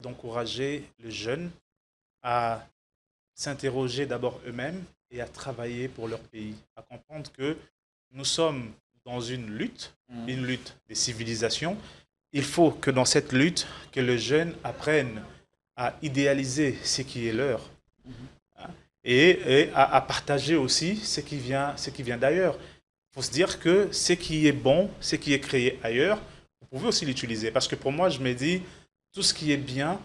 d'encourager les jeunes à s'interroger d'abord eux-mêmes et à travailler pour leur pays, à comprendre que nous sommes dans une lutte des civilisations. Il faut que dans cette lutte, que les jeunes apprennent à idéaliser ce qui est leur, hein, et à partager aussi ce qui vient d'ailleurs. Il faut se dire que ce qui est bon, ce qui est créé ailleurs, vous pouvez aussi l'utiliser. Parce que pour moi, je me dis, tout ce qui est bien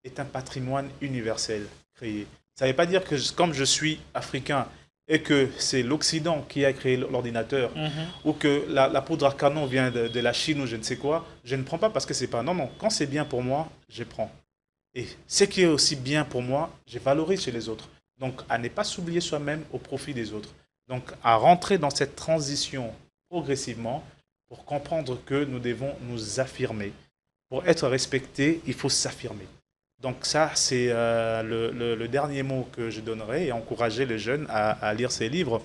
est un patrimoine universel créé. Ça ne veut pas dire que comme je suis africain et que c'est l'Occident qui a créé l'ordinateur, ou que la poudre à canon vient de la Chine ou je ne sais quoi, je ne prends pas parce que c'est pas. Non, non, quand c'est bien pour moi, je prends. Et ce qui est aussi bien pour moi, je valorise chez les autres. Donc, à ne pas s'oublier soi-même au profit des autres. Donc, à rentrer dans cette transition progressivement pour comprendre que nous devons nous affirmer. Pour être respecté, il faut s'affirmer. Donc ça, c'est le dernier mot que je donnerai et encourager les jeunes à lire ces livres.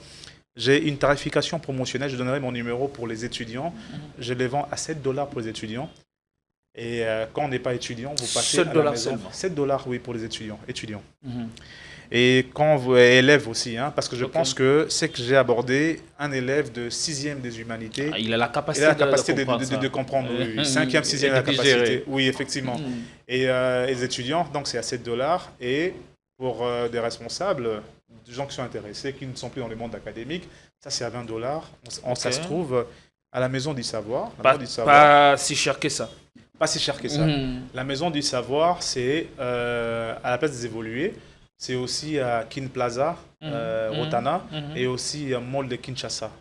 J'ai une tarification promotionnelle, je donnerai mon numéro pour les étudiants. Je les vends à 7 dollars pour les étudiants. Et quand on n'est pas étudiant, vous passez 7 à la dollars maison. seulement. 7 dollars, oui, pour les étudiants. Et quand vous élève aussi, hein, parce que je pense que c'est que j'ai abordé un élève de 6e des humanités. Il a la Il capacité, a la capacité de de comprendre. Oui. 5e, 6e, et la de digérer. capacité. Oui, effectivement. Et les étudiants, donc c'est à 7 dollars. Et pour des responsables, des gens qui sont intéressés, qui ne sont plus dans le monde académique, ça c'est à 20 dollars. Ça se trouve à la Maison du Savoir. Pas si cher que ça. Pas si cher que ça. La Maison du Savoir, c'est à la place des évolués. C'est aussi à Kin Plaza, Rotana, et aussi à Mall de Kinshasa.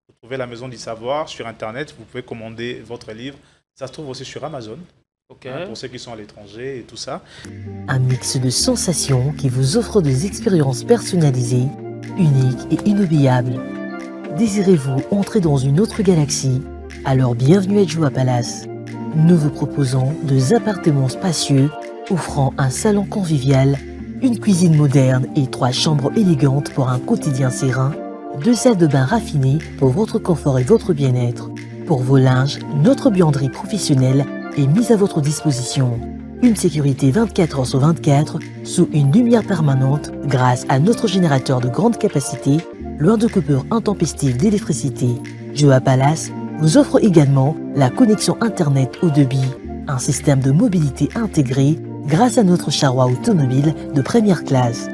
Vous trouvez la Maison du Savoir sur Internet, vous pouvez commander votre livre. Ça se trouve aussi sur Amazon, pour ceux qui sont à l'étranger et tout ça. Un mix de sensations qui vous offre des expériences personnalisées, uniques et inoubliables. Désirez-vous entrer dans une autre galaxie? Alors bienvenue à Joua Palace. Nous vous proposons deux appartements spacieux offrant un salon convivial, une cuisine moderne et 3 chambres élégantes pour un quotidien serein, 2 salles de bain raffinées pour votre confort et votre bien-être. Pour vos linges, notre buanderie professionnelle est mise à votre disposition. Une sécurité 24 heures sur 24 sous une lumière permanente grâce à notre générateur de grande capacité, loin de coupures intempestives d'électricité. Joua Palace vous offre également la connexion Internet haut débit, un système de mobilité intégré grâce à notre charroi automobile de première classe.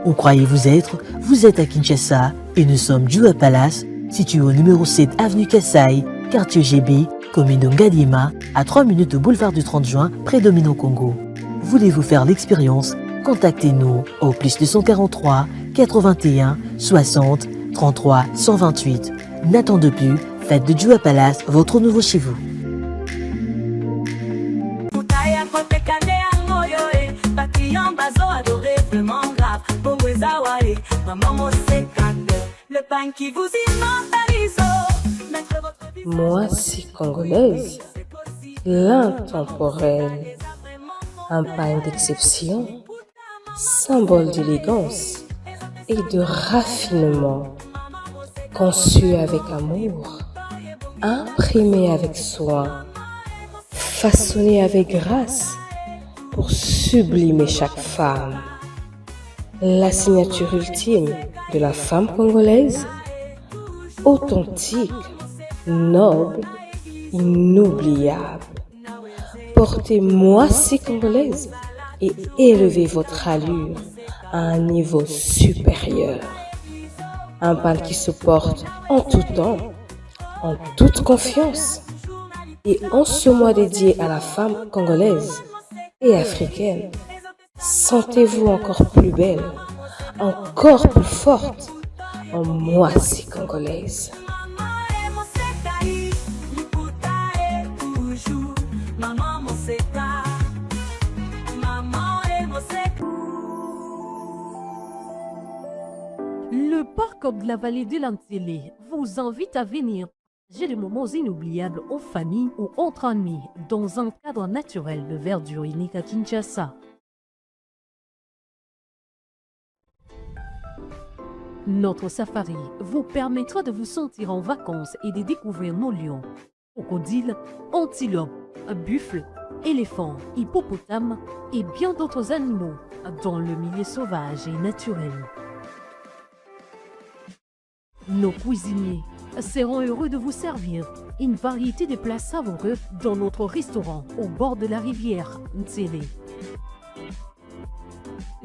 Où croyez-vous être? Vous êtes à Kinshasa et nous sommes Joua Palace, situé au numéro 7 avenue Kassai, quartier GB, commune de Ngaliema, à 3 minutes du boulevard du 30 juin, près de Congo. Voulez-vous faire l'expérience? Contactez-nous au plus 243 81 60 33 128. N'attendez plus, faites de Joua Palace votre nouveau chez vous. Moi, c'est congolaise, l'intemporelle, un pain d'exception, symbole d'élégance et de raffinement, conçu avec amour, imprimé avec soin, façonné avec grâce pour sublimer chaque femme. La signature ultime de la femme congolaise, authentique, noble, inoubliable. Portez Moissy congolaise et élevez votre allure à un niveau supérieur. Un pain qui se porte en tout temps, en toute confiance. Et en ce mois dédié à la femme congolaise et africaine, sentez-vous encore plus belle, encore plus forte en Moissy congolaise. Le parc de la vallée de l'Antélé vous invite à venir partager des moments inoubliables en famille ou entre amis dans un cadre naturel de verdure unique à Kinshasa. Notre safari vous permettra de vous sentir en vacances et de découvrir nos lions, crocodiles, antilopes, buffles, éléphants, hippopotames et bien d'autres animaux dans le milieu sauvage et naturel. Nos cuisiniers seront heureux de vous servir une variété de plats savoureux dans notre restaurant au bord de la rivière Ntsélé.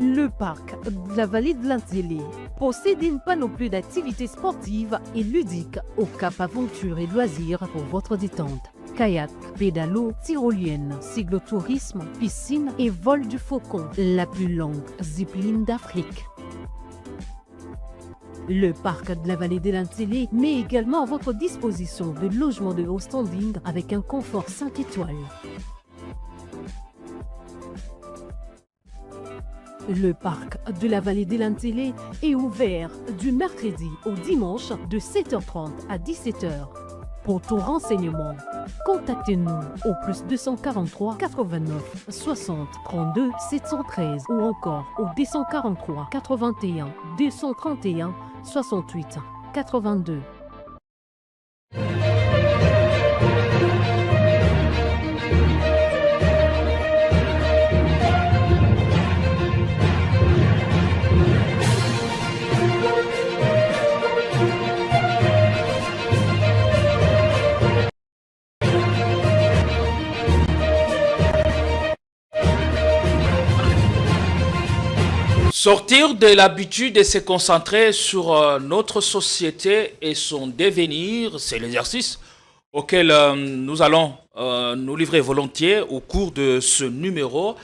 Le parc de la vallée de l'Antilly possède une panoplie d'activités sportives et ludiques au Cap Aventure et Loisirs pour votre détente. Kayak, pédalo, tyrolienne, cyclotourisme, piscine et vol du faucon, la plus longue zipline d'Afrique. Le parc de la vallée de l'Antilly met également à votre disposition de logements de haut standing avec un confort 5 étoiles. Le parc de la vallée de l'Antilly est ouvert du mercredi au dimanche de 7h30 à 17h. Pour tout renseignement, contactez-nous au plus 243 89 60 32 713 ou encore au 243 81 231 68 82. Sortir de l'habitude de se concentrer sur notre société et son devenir, c'est l'exercice auquel nous allons nous livrer volontiers au cours de ce numéro.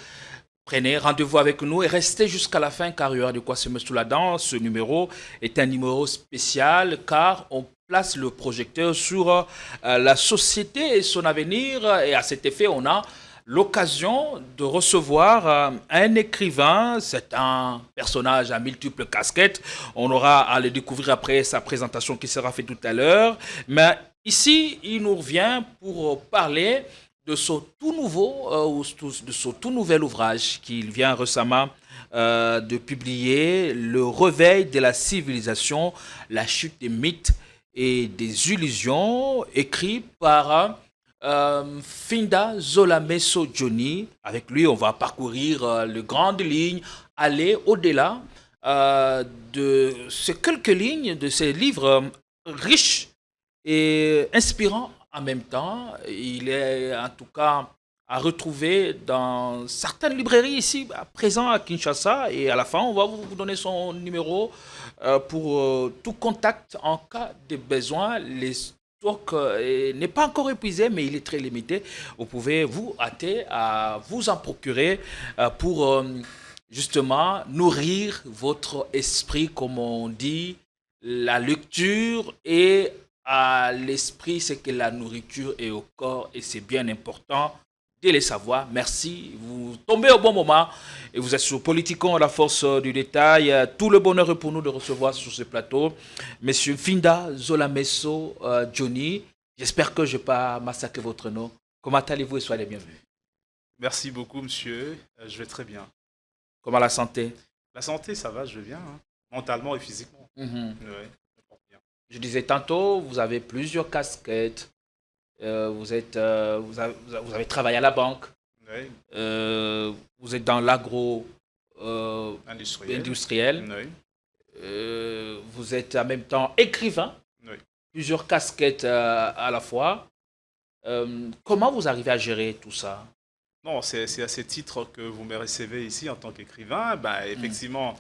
Prenez rendez-vous avec nous et restez jusqu'à la fin car il y aura de quoi se mettre sous la dent. Ce numéro est un numéro spécial car on place le projecteur sur la société et son avenir et à cet effet on a l'occasion de recevoir un écrivain. C'est un personnage à multiples casquettes. On aura à le découvrir après sa présentation qui sera faite tout à l'heure. Mais ici, il nous revient pour parler de son tout nouveau, de son tout nouvel ouvrage qu'il vient récemment de publier, Le réveil de la civilisation, la chute des mythes et des illusions, écrit par Finda Zolameso Johnny. Avec lui, on va parcourir les grandes lignes, aller au-delà de ces quelques lignes de ces livres riches et inspirants en même temps. Il est en tout cas à retrouver dans certaines librairies ici présentes à Kinshasa et à la fin, on va vous donner son numéro pour tout contact en cas de besoin. Les stock n'est pas encore épuisé, mais il est très limité. Vous pouvez vous hâter à vous en procurer pour justement nourrir votre esprit, comme on dit. La lecture et à l'esprit, c'est que la nourriture est au corps et c'est bien important de les savoir. Merci. Vous tombez au bon moment et vous êtes sur Politikon, la force du détail. Tout le bonheur est pour nous de recevoir sur ce plateau Monsieur Finda Zolameso Johnny. J'espère que je n'ai pas massacré votre nom. Comment allez-vous et soyez les bienvenus. Merci beaucoup, monsieur. Je vais très bien. Comment la santé? La santé, ça va, je vais bien, hein. Mentalement et physiquement. Ouais, je porte bien. Je disais tantôt, vous avez plusieurs casquettes. Vous avez travaillé à la banque. Oui. Vous êtes dans l'agro industriel. Oui. Vous êtes en même temps écrivain. Oui. Plusieurs casquettes à la fois. Comment vous arrivez à gérer tout ça? Non, c'est à ces titres que vous me recevez ici en tant qu'écrivain. Ben, effectivement,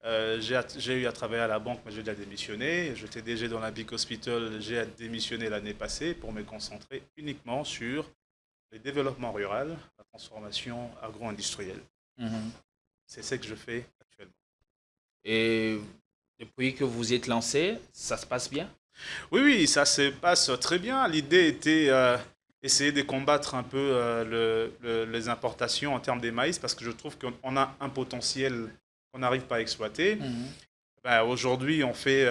j'ai eu à travailler à la banque, mais j'ai déjà démissionné. J'étais déjà dans la Big Hospital, j'ai démissionné l'année passée pour me concentrer uniquement sur le développement rural, la transformation agro-industrielle. C'est ce que je fais actuellement. Et depuis que vous y êtes lancé, ça se passe bien? Oui, ça se passe très bien. L'idée était essayer de combattre un peu les importations en termes des maïs, parce que je trouve qu'on a un potentiel qu'on n'arrive pas à exploiter. Ben, aujourd'hui, on fait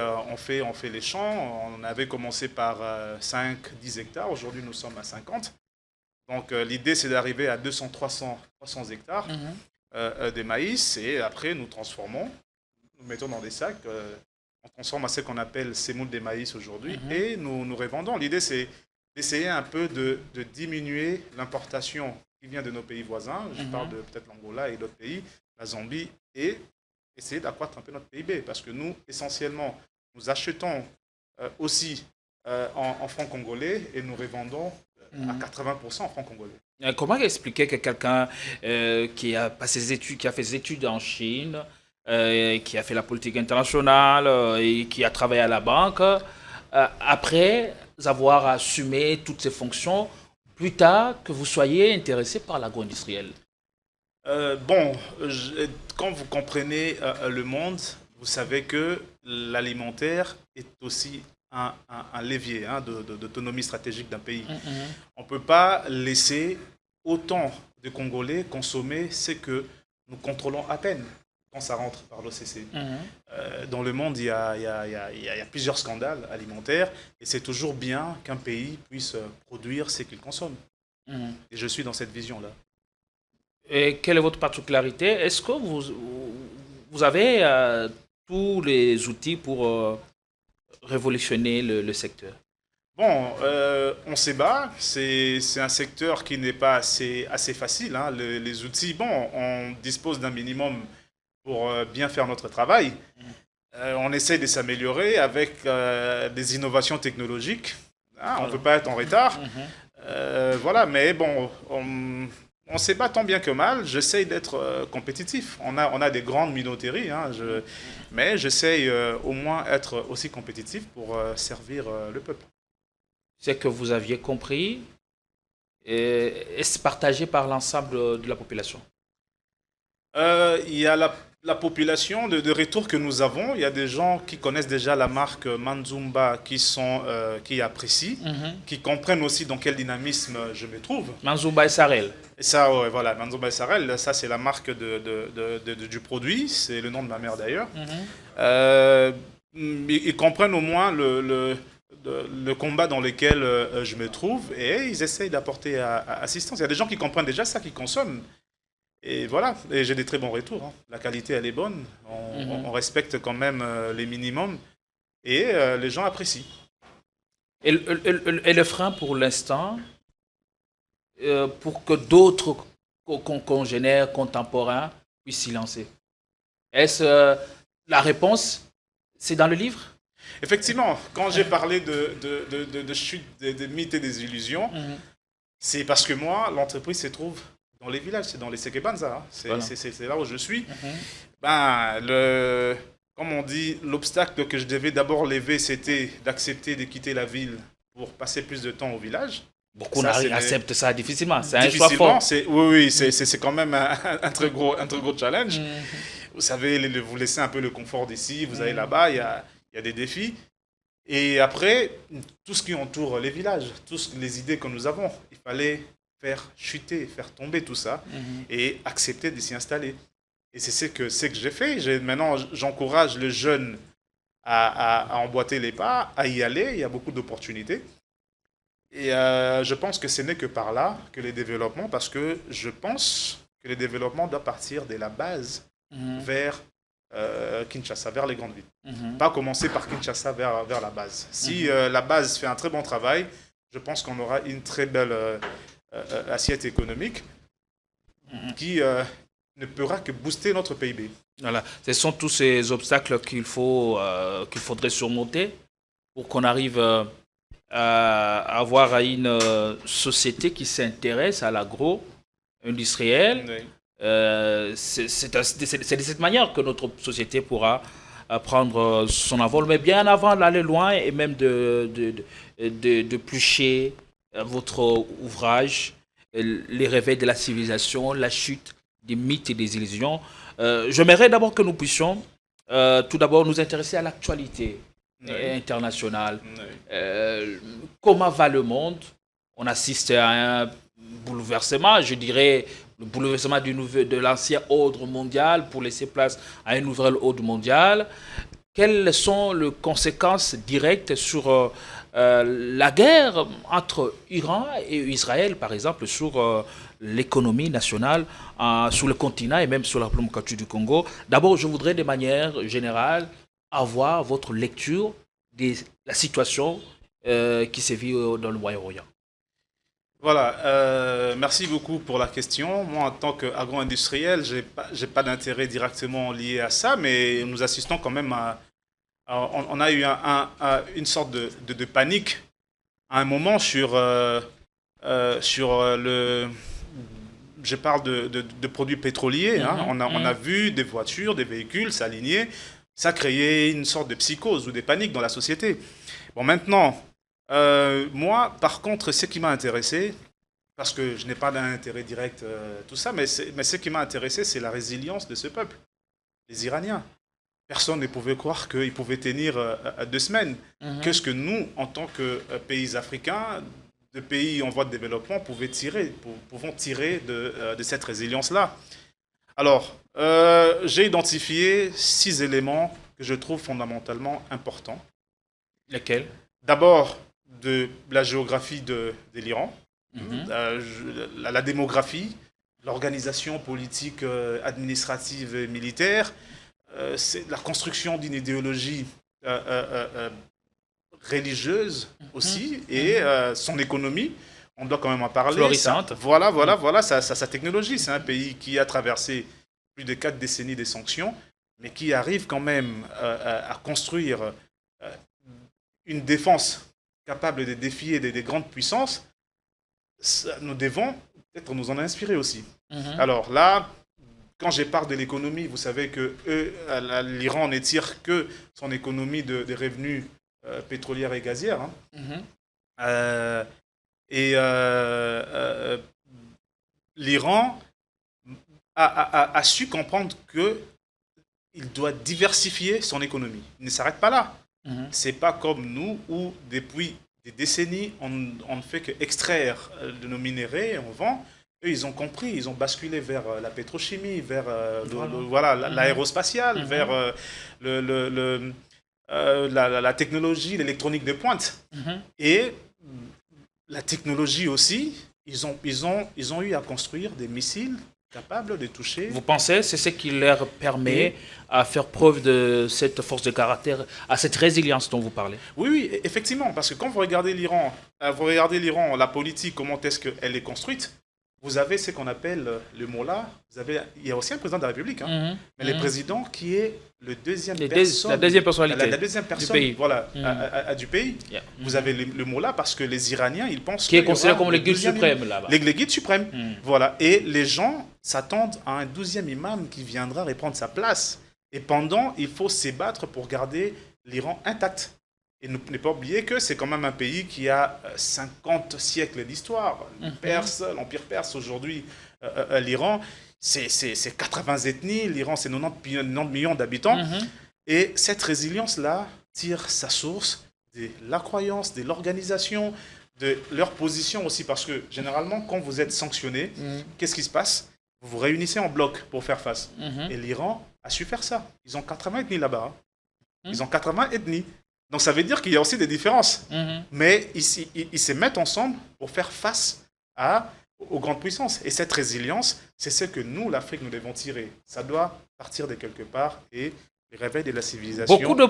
les champs. On avait commencé par 5-10 hectares. Aujourd'hui, nous sommes à 50. Donc, l'idée, c'est d'arriver à 200-300 hectares de maïs. Et après, nous transformons. Nous mettons dans des sacs. On transforme à ce qu'on appelle semoule des maïs aujourd'hui. Et nous revendons. L'idée, c'est d'essayer un peu de diminuer l'importation qui vient de nos pays voisins, je parle de peut-être l'Angola et d'autres pays, la Zambie, et essayer d'accroître un peu notre PIB. Parce que nous, essentiellement, nous achetons aussi en francs congolais et nous revendons à 80% en francs congolais. Comment expliquer que quelqu'un qui a passé ses études, qui a fait des études en Chine, qui a fait la politique internationale et qui a travaillé à la banque, après avoir assumé toutes ces fonctions, plus tard que vous soyez intéressé par l'agro-industriel? Quand vous comprenez le monde, vous savez que l'alimentaire est aussi un levier d'autonomie stratégique d'un pays. On ne peut pas laisser autant de Congolais consommer ce que nous contrôlons à peine quand ça rentre par l'OCC. Dans le monde, il y a plusieurs scandales alimentaires et c'est toujours bien qu'un pays puisse produire ce qu'il consomme. Et je suis dans cette vision-là. Et quelle est votre particularité? Est-ce que vous avez tous les outils pour révolutionner le secteur? Bon, on se bat. C'est un secteur qui n'est pas assez facile. Les outils, bon, on dispose d'un minimum pour bien faire notre travail. On essaie de s'améliorer avec des innovations technologiques. On ne peut pas être en retard. Voilà, mais bon, on se bat tant bien que mal. J'essaie d'être compétitif. On a des grandes minoteries, mais j'essaie au moins d'être aussi compétitif pour servir le peuple. C'est que vous aviez compris et c'est partagé par l'ensemble de la population. Il y a la population de retour que nous avons. Il y a des gens qui connaissent déjà la marque Manzumba, qui apprécient, qui comprennent aussi dans quel dynamisme je me trouve. Manzumba et Sarel. Et ça, ouais, voilà, Manzumba et Sarel, ça c'est la marque du produit, c'est le nom de ma mère d'ailleurs. Ils comprennent au moins le combat dans lequel je me trouve et ils essayent d'apporter assistance. Il y a des gens qui comprennent déjà ça, qui consomment. Et voilà, et j'ai des très bons retours. La qualité, elle est bonne. On respecte quand même les minimums et les gens apprécient. Et le frein pour l'instant, pour que d'autres congénères contemporains puissent s'y lancer? Est-ce la réponse, c'est dans le livre? Effectivement, quand j'ai parlé de chute, de mythes et des illusions, c'est parce que moi, l'entreprise se trouve dans les villages, c'est dans les Sekebanza, c'est là où je suis. Comme on dit, l'obstacle que je devais d'abord lever, c'était d'accepter de quitter la ville pour passer plus de temps au village. Beaucoup acceptent ça difficilement, c'est un choix fort. Oui, c'est quand même un très gros challenge. Vous savez, vous laissez un peu le confort d'ici, vous allez là-bas, il y a des défis. Et après, tout ce qui entoure les villages, toutes les idées que nous avons, il fallait faire chuter, faire tomber tout ça et accepter de s'y installer. Et c'est ce que j'ai fait. Maintenant, j'encourage les jeunes à emboîter les pas, à y aller. Il y a beaucoup d'opportunités. Et je pense que ce n'est que par là que les développements, parce que je pense que les développements doivent partir de la base vers Kinshasa, vers les grandes villes. Pas commencer par Kinshasa vers la base. Si la base fait un très bon travail, je pense qu'on aura une très belle assiette économique qui ne pourra que booster notre PIB. Voilà. Ce sont tous ces obstacles qu'il faudrait surmonter pour qu'on arrive à avoir une société qui s'intéresse à l'agro-industriel. Oui. C'est de cette manière que notre société pourra prendre son envol, mais bien avant d'aller loin et même de plucher votre ouvrage, Les réveils de la civilisation, la chute des mythes et des illusions. J'aimerais d'abord que nous puissions tout d'abord nous intéresser à l'actualité internationale. Comment va le monde? On assiste à un bouleversement, je dirais, le bouleversement de l'ancien ordre mondial pour laisser place à un nouvel ordre mondial. Quelles sont les conséquences directes sur la guerre entre Iran et Israël, par exemple, sur l'économie nationale, sur le continent et même sur la plaine du Congo? D'abord, je voudrais de manière générale avoir votre lecture de la situation qui sévit dans le Moyen-Orient. Voilà, merci beaucoup pour la question. Moi, en tant qu'agro-industriel, j'ai pas d'intérêt directement lié à ça, mais nous assistons quand même on a eu une sorte de panique à un moment sur je parle de produits pétroliers. Hein. On a vu des voitures, des véhicules s'aligner. Ça créait une sorte de psychose ou des paniques dans la société. Bon, maintenant, moi, par contre, ce qui m'a intéressé, parce que je n'ai pas d'intérêt direct, tout ça, mais ce qui m'a intéressé, c'est la résilience de ce peuple, les Iraniens. Personne ne pouvait croire qu'ils pouvaient tenir 2 semaines. Qu'est-ce que nous, en tant que pays africains, de pays en voie de développement, pouvons tirer de cette résilience-là? Alors, j'ai identifié 6 éléments que je trouve fondamentalement importants. Lesquels? D'abord, de la géographie de l'Iran, la démographie, l'organisation politique, administrative et militaire, c'est la construction d'une idéologie religieuse aussi, et son économie, on doit quand même en parler. Florissante. Voilà, sa technologie. C'est un pays qui a traversé plus de 4 décennies des sanctions, mais qui arrive quand même à construire une défense capable de défier des grandes puissances. Nous devons peut-être nous en inspirer aussi. Alors là, quand je parle de l'économie, vous savez que l'Iran ne tire que son économie de revenus pétrolières et gazières. Hein. L'Iran a su comprendre qu'il doit diversifier son économie. Il ne s'arrête pas là. C'est pas comme nous où depuis des décennies on ne fait qu'extraire de nos minéraux, on vend. Eux, ils ont compris, ils ont basculé vers la pétrochimie, vers l'aérospatiale, vers la technologie, l'électronique de pointe. Et la technologie aussi, ils ont eu à construire des missiles capables de toucher. Vous pensez c'est ce qui leur permet à faire preuve de cette force de caractère, à cette résilience dont vous parlez? Oui, effectivement, parce que quand vous regardez l'Iran, la politique, comment est-ce qu'elle est construite, vous avez ce qu'on appelle le Mollah. Il y a aussi un président de la République, hein, mais le président qui est la deuxième personnalité du pays. Voilà, du pays. Vous avez le Mollah parce que les Iraniens, ils pensent qui est considéré comme le guide suprême là-bas. Les guides suprêmes. Voilà, et les gens s'attendent à un 12e imam qui viendra reprendre sa place. Et pendant, il faut se battre pour garder l'Iran intact. Et ne pas oublier que c'est quand même un pays qui a 50 siècles d'histoire. L'Empire perse aujourd'hui, l'Iran, c'est 80 ethnies. L'Iran, c'est 90 millions d'habitants. Et cette résilience-là tire sa source de la croyance, de l'organisation, de leur position aussi. Parce que généralement, quand vous êtes sanctionné, qu'est-ce qui se passe? Vous vous réunissez en bloc pour faire face. Et l'Iran a su faire ça. Ils ont 80 ethnies là-bas. Ils ont 80 ethnies. Donc ça veut dire qu'il y a aussi des différences. Mais ils se mettent ensemble pour faire face aux grandes puissances. Et cette résilience, c'est ce que nous, l'Afrique, nous devons tirer. Ça doit partir de quelque part et le réveil de la civilisation. Beaucoup de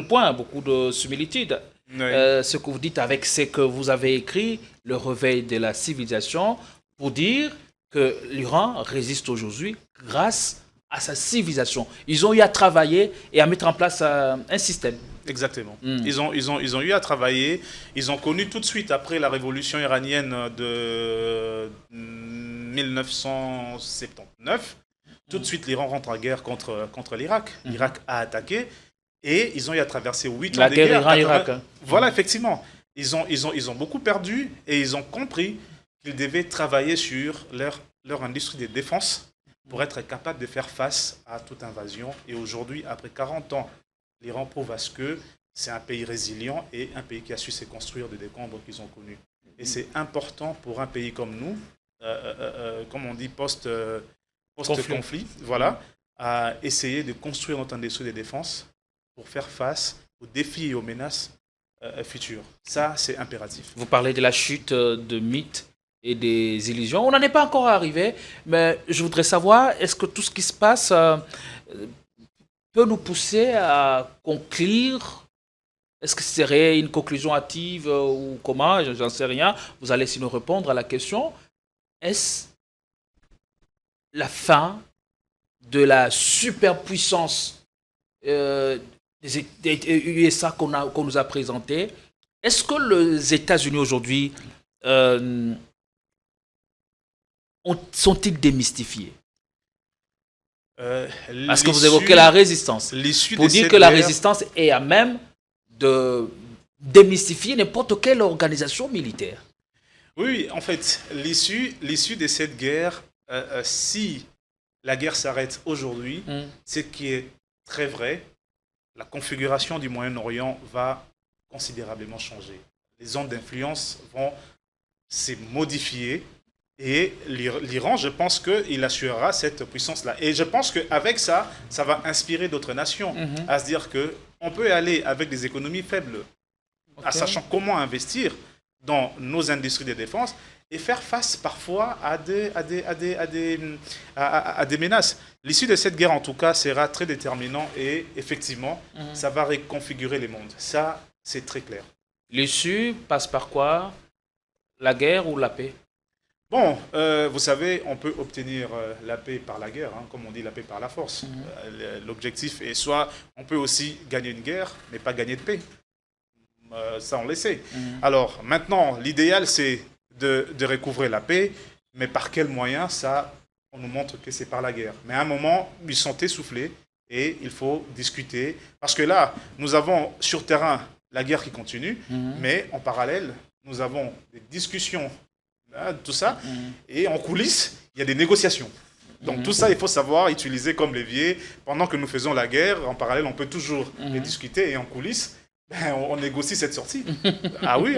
points, beaucoup de similitudes. Oui. Ce que vous dites avec ce que vous avez écrit, le réveil de la civilisation, pour dire que l'Iran résiste aujourd'hui grâce à sa civilisation. Ils ont eu à travailler et à mettre en place un système. Exactement. Ils ont eu à travailler. Ils ont connu tout de suite, après la révolution iranienne de 1979, tout de suite l'Iran rentre en guerre contre l'Irak. L'Irak a attaqué et ils ont eu à traverser 8 ans de guerre. Iran-Irak. Voilà, effectivement. Ils ont beaucoup perdu et ils ont compris qu'ils devaient travailler sur leur industrie de défense pour être capable de faire face à toute invasion. Et aujourd'hui, après 40 ans, l'Iran prouve à ce que c'est un pays résilient et un pays qui a su se construire des décombres qu'ils ont connus. Et c'est important pour un pays comme nous, comme on dit post-conflit, voilà, à essayer de construire notre industrie de défense pour faire face aux défis et aux menaces futures. Ça, c'est impératif. Vous parlez de la chute de mythes et des illusions. On n'en est pas encore arrivé, mais je voudrais savoir, est-ce que tout ce qui se passe peut nous pousser à conclure Est-ce que ce serait une conclusion hâtive ou comment? J'en sais rien. Vous allez essayer de répondre à la question. Est-ce la fin de la superpuissance des USA qu'on nous a présenté? Est-ce que les États-Unis aujourd'hui sont-ils démystifiés? Parce que vous évoquez la résistance. Pour dire que la résistance est à même de démystifier n'importe quelle organisation militaire. Oui, en fait, l'issue de cette guerre, si la guerre s'arrête aujourd'hui, ce qui est très vrai, la configuration du Moyen-Orient va considérablement changer. Les zones d'influence vont se modifier et l'Iran, je pense qu'il assurera cette puissance-là. Et je pense qu'avec ça, ça va inspirer d'autres nations à se dire qu'on peut aller avec des économies faibles, en sachant comment investir dans nos industries de défense et faire face parfois à des menaces. L'issue de cette guerre, en tout cas, sera très déterminant et effectivement, ça va reconfigurer les mondes. Ça, c'est très clair. L'issue passe par quoi? La guerre ou la paix? Bon, vous savez, on peut obtenir la paix par la guerre, comme on dit, la paix par la force. L'objectif est soit, on peut aussi gagner une guerre, mais pas gagner de paix. Ça, on le sait. Alors, maintenant, l'idéal, c'est de recouvrer la paix, mais par quels moyens? Ça, on nous montre que c'est par la guerre. Mais à un moment, ils sont essoufflés et il faut discuter. Parce que là, nous avons sur terrain la guerre qui continue, mais en parallèle, nous avons des discussions, tout ça, et en coulisses, il y a des négociations. Donc tout ça, il faut savoir utiliser comme levier. Pendant que nous faisons la guerre, en parallèle, on peut toujours les discuter et en coulisses, on négocie cette sortie. Ah oui.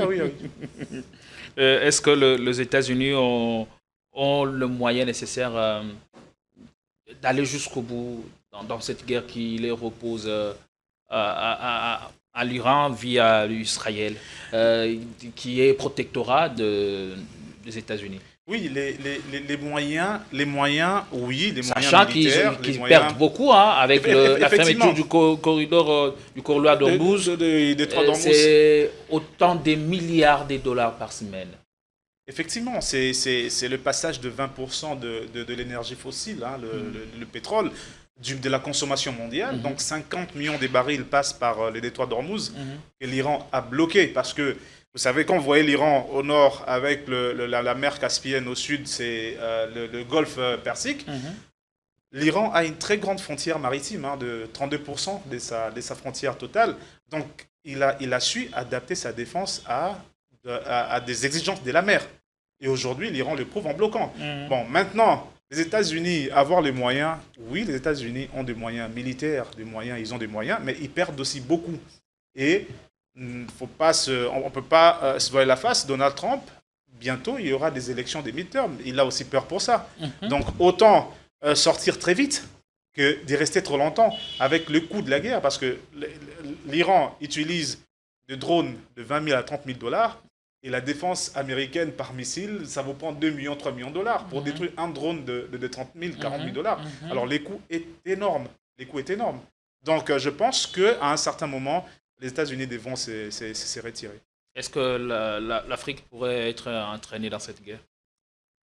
Est-ce que les États-Unis ont le moyen nécessaire d'aller jusqu'au bout dans cette guerre qui les repose à l'Iran via Israël, qui est protectorat des États-Unis? Oui, les moyens, oui, les Sachant moyens militaires. qu'ils perdent beaucoup avec la fermeture du corridor d'Ormuz. C'est autant de milliards de dollars par semaine. Effectivement, c'est le passage de 20% de l'énergie fossile, le pétrole, de la consommation mondiale. Donc 50 millions de barils passent par le détroit d'Ormuz que l'Iran a bloqué parce que vous savez, quand vous voyez l'Iran au nord avec la mer Caspienne, au sud, c'est le golfe Persique, l'Iran a une très grande frontière maritime, de 32% de sa frontière totale. Donc, il a su adapter sa défense à des exigences de la mer. Et aujourd'hui, l'Iran le prouve en bloquant. Bon, maintenant, les États-Unis, avoir les moyens, oui, les États-Unis ont des moyens militaires, ils ont des moyens, mais ils perdent aussi beaucoup. Et on ne peut pas se voiler la face. Donald Trump, bientôt, il y aura des élections des midterms. Il a aussi peur pour ça. Donc, autant sortir très vite que d'y rester trop longtemps avec le coût de la guerre. Parce que l'Iran utilise des drones de 20 000 à 30 000 dollars et la défense américaine par missile, ça vous prend 2 millions, 3 millions de dollars pour détruire un drone de 30 000, 40 000 dollars. Alors, les coûts est énorme. Donc, je pense qu'à un certain moment, les États-Unis devront se retirer. Est-ce que l'Afrique pourrait être entraînée dans cette guerre?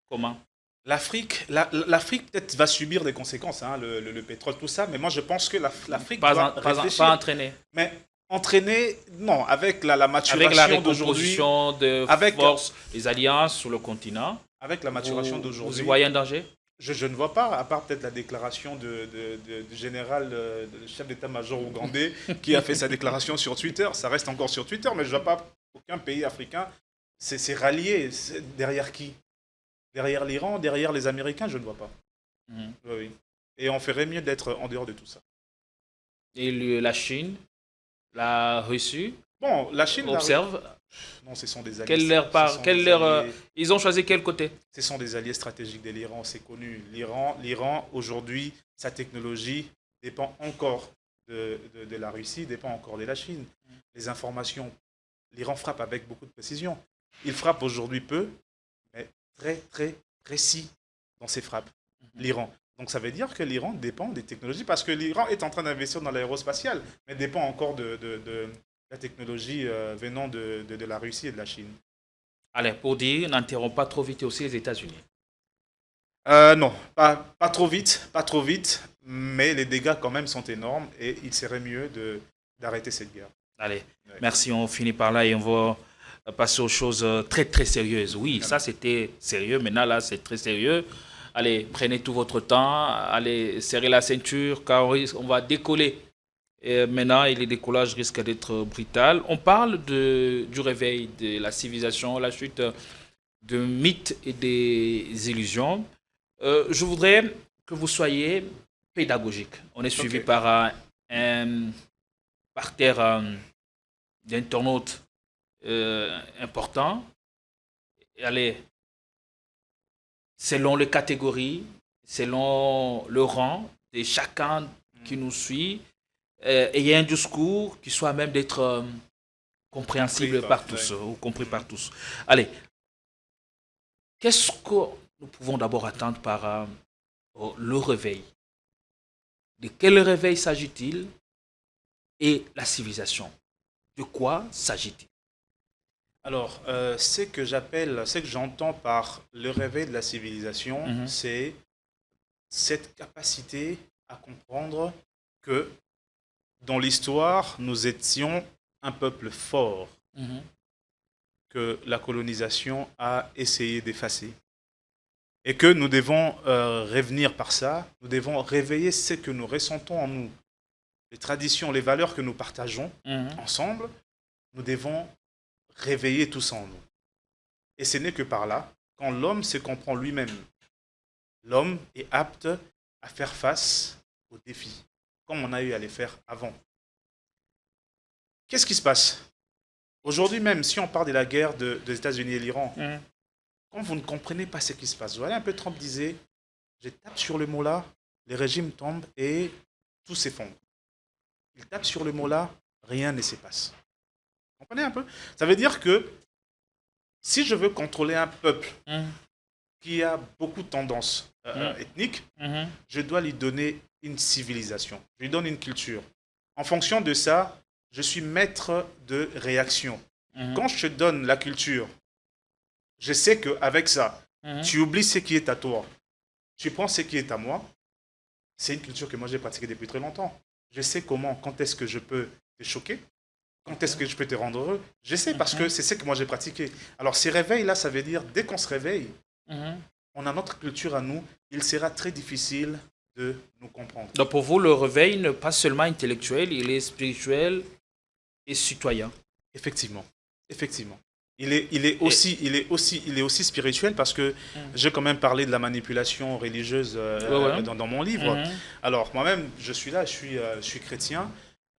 Comment? L'Afrique peut-être va subir des conséquences, le pétrole, tout ça, mais moi je pense que l'Afrique doit réfléchir. Pas entraînée. Mais entraîner, non, avec la maturation avec la d'aujourd'hui. recomposition de forces, les alliances sur le continent. Avec la maturation d'aujourd'hui. Vous y voyez un danger? Je ne vois pas, à part peut-être la déclaration du général, du chef d'état-major ougandais, qui a fait sa déclaration sur Twitter. Ça reste encore sur Twitter, mais je ne vois pas aucun pays africain s'est rallié. Derrière qui? Derrière l'Iran, derrière les Américains, je ne vois pas. Oui. Et on ferait mieux d'être en dehors de tout ça. Et la Chine, la Russie, bon, la Chine observe. Non, ce sont des alliés. Ils ont choisi quel côté? Ce sont des alliés stratégiques de l'Iran, c'est connu. L'Iran, aujourd'hui, sa technologie dépend encore de la Russie, dépend encore de la Chine. Les informations, l'Iran frappe avec beaucoup de précision. Il frappe aujourd'hui peu, mais très, très précis dans ses frappes, l'Iran. Donc ça veut dire que l'Iran dépend des technologies, parce que l'Iran est en train d'investir dans l'aérospatial, mais dépend encore de la technologie venant de la Russie et de la Chine. Allez, pour dire, n'enterrons pas trop vite aussi les États-Unis. Non, pas trop vite, mais les dégâts quand même sont énormes et il serait mieux d'arrêter cette guerre. Allez, Ouais. merci, on finit par là et on va passer aux choses très très sérieuses. Oui, ça c'était sérieux, maintenant là c'est très sérieux. Allez, prenez tout votre temps, allez, serrez la ceinture car on va décoller. Et maintenant, et le décollage risque d'être brutal. On parle du réveil de la civilisation, la chute de mythes et des illusions. Je voudrais que vous soyez pédagogique. On est suivi Ok. par un parterre d'internautes important. Et allez, selon les catégories, selon le rang de chacun qui nous suit, ayez un discours qui soit même d'être compréhensible Compris par par- tous, ou compris par tous. Allez, qu'est-ce que nous pouvons d'abord attendre par le réveil? De quel réveil s'agit-il? Et la civilisation, de quoi s'agit-il? Alors, ce que j'entends par le réveil de la civilisation, Mhm. c'est cette capacité à comprendre que dans l'histoire, nous étions un peuple fort Mhm. que la colonisation a essayé d'effacer. Et que nous devons revenir par ça, nous devons réveiller ce que nous ressentons en nous, les traditions, les valeurs que nous partageons Mhm. ensemble, nous devons réveiller tout ça en nous. Et ce n'est que par là, quand l'homme se comprend lui-même, l'homme est apte à faire face aux défis, comme on a eu à les faire avant. Qu'est-ce qui se passe? Aujourd'hui même, si on parle de la guerre des États-Unis et l'Iran, Mhm. quand vous ne comprenez pas ce qui se passe, vous voyez un peu Trump disait, je tape sur le mot là, les régimes tombent et tout s'effondre. Il tape sur le mot là, rien ne se passe. Vous comprenez un peu? Ça veut dire que si je veux contrôler un peuple Mhm. qui a beaucoup de tendances ethniques, Mhm. je dois lui donner une civilisation. Je lui donne une culture. En fonction de ça, je suis maître de réaction. Mhm. Quand je te donne la culture, je sais qu'avec ça, Mhm. tu oublies ce qui est à toi. Tu prends ce qui est à moi. C'est une culture que moi j'ai pratiquée depuis très longtemps. Je sais comment, quand est-ce que je peux te choquer, quand est-ce que je peux te rendre heureux. Je sais parce que c'est ce que moi j'ai pratiqué. Alors ces réveils-là, ça veut dire, dès qu'on se réveille, Mhm. on a notre culture à nous, il sera très difficile de nous comprendre. Donc pour vous, le réveil n'est pas seulement intellectuel, il est spirituel et citoyen. Effectivement, effectivement. Il est aussi spirituel parce que j'ai quand même parlé de la manipulation religieuse Ouais. dans mon livre. Mhm. Alors moi-même, je suis là, je suis chrétien.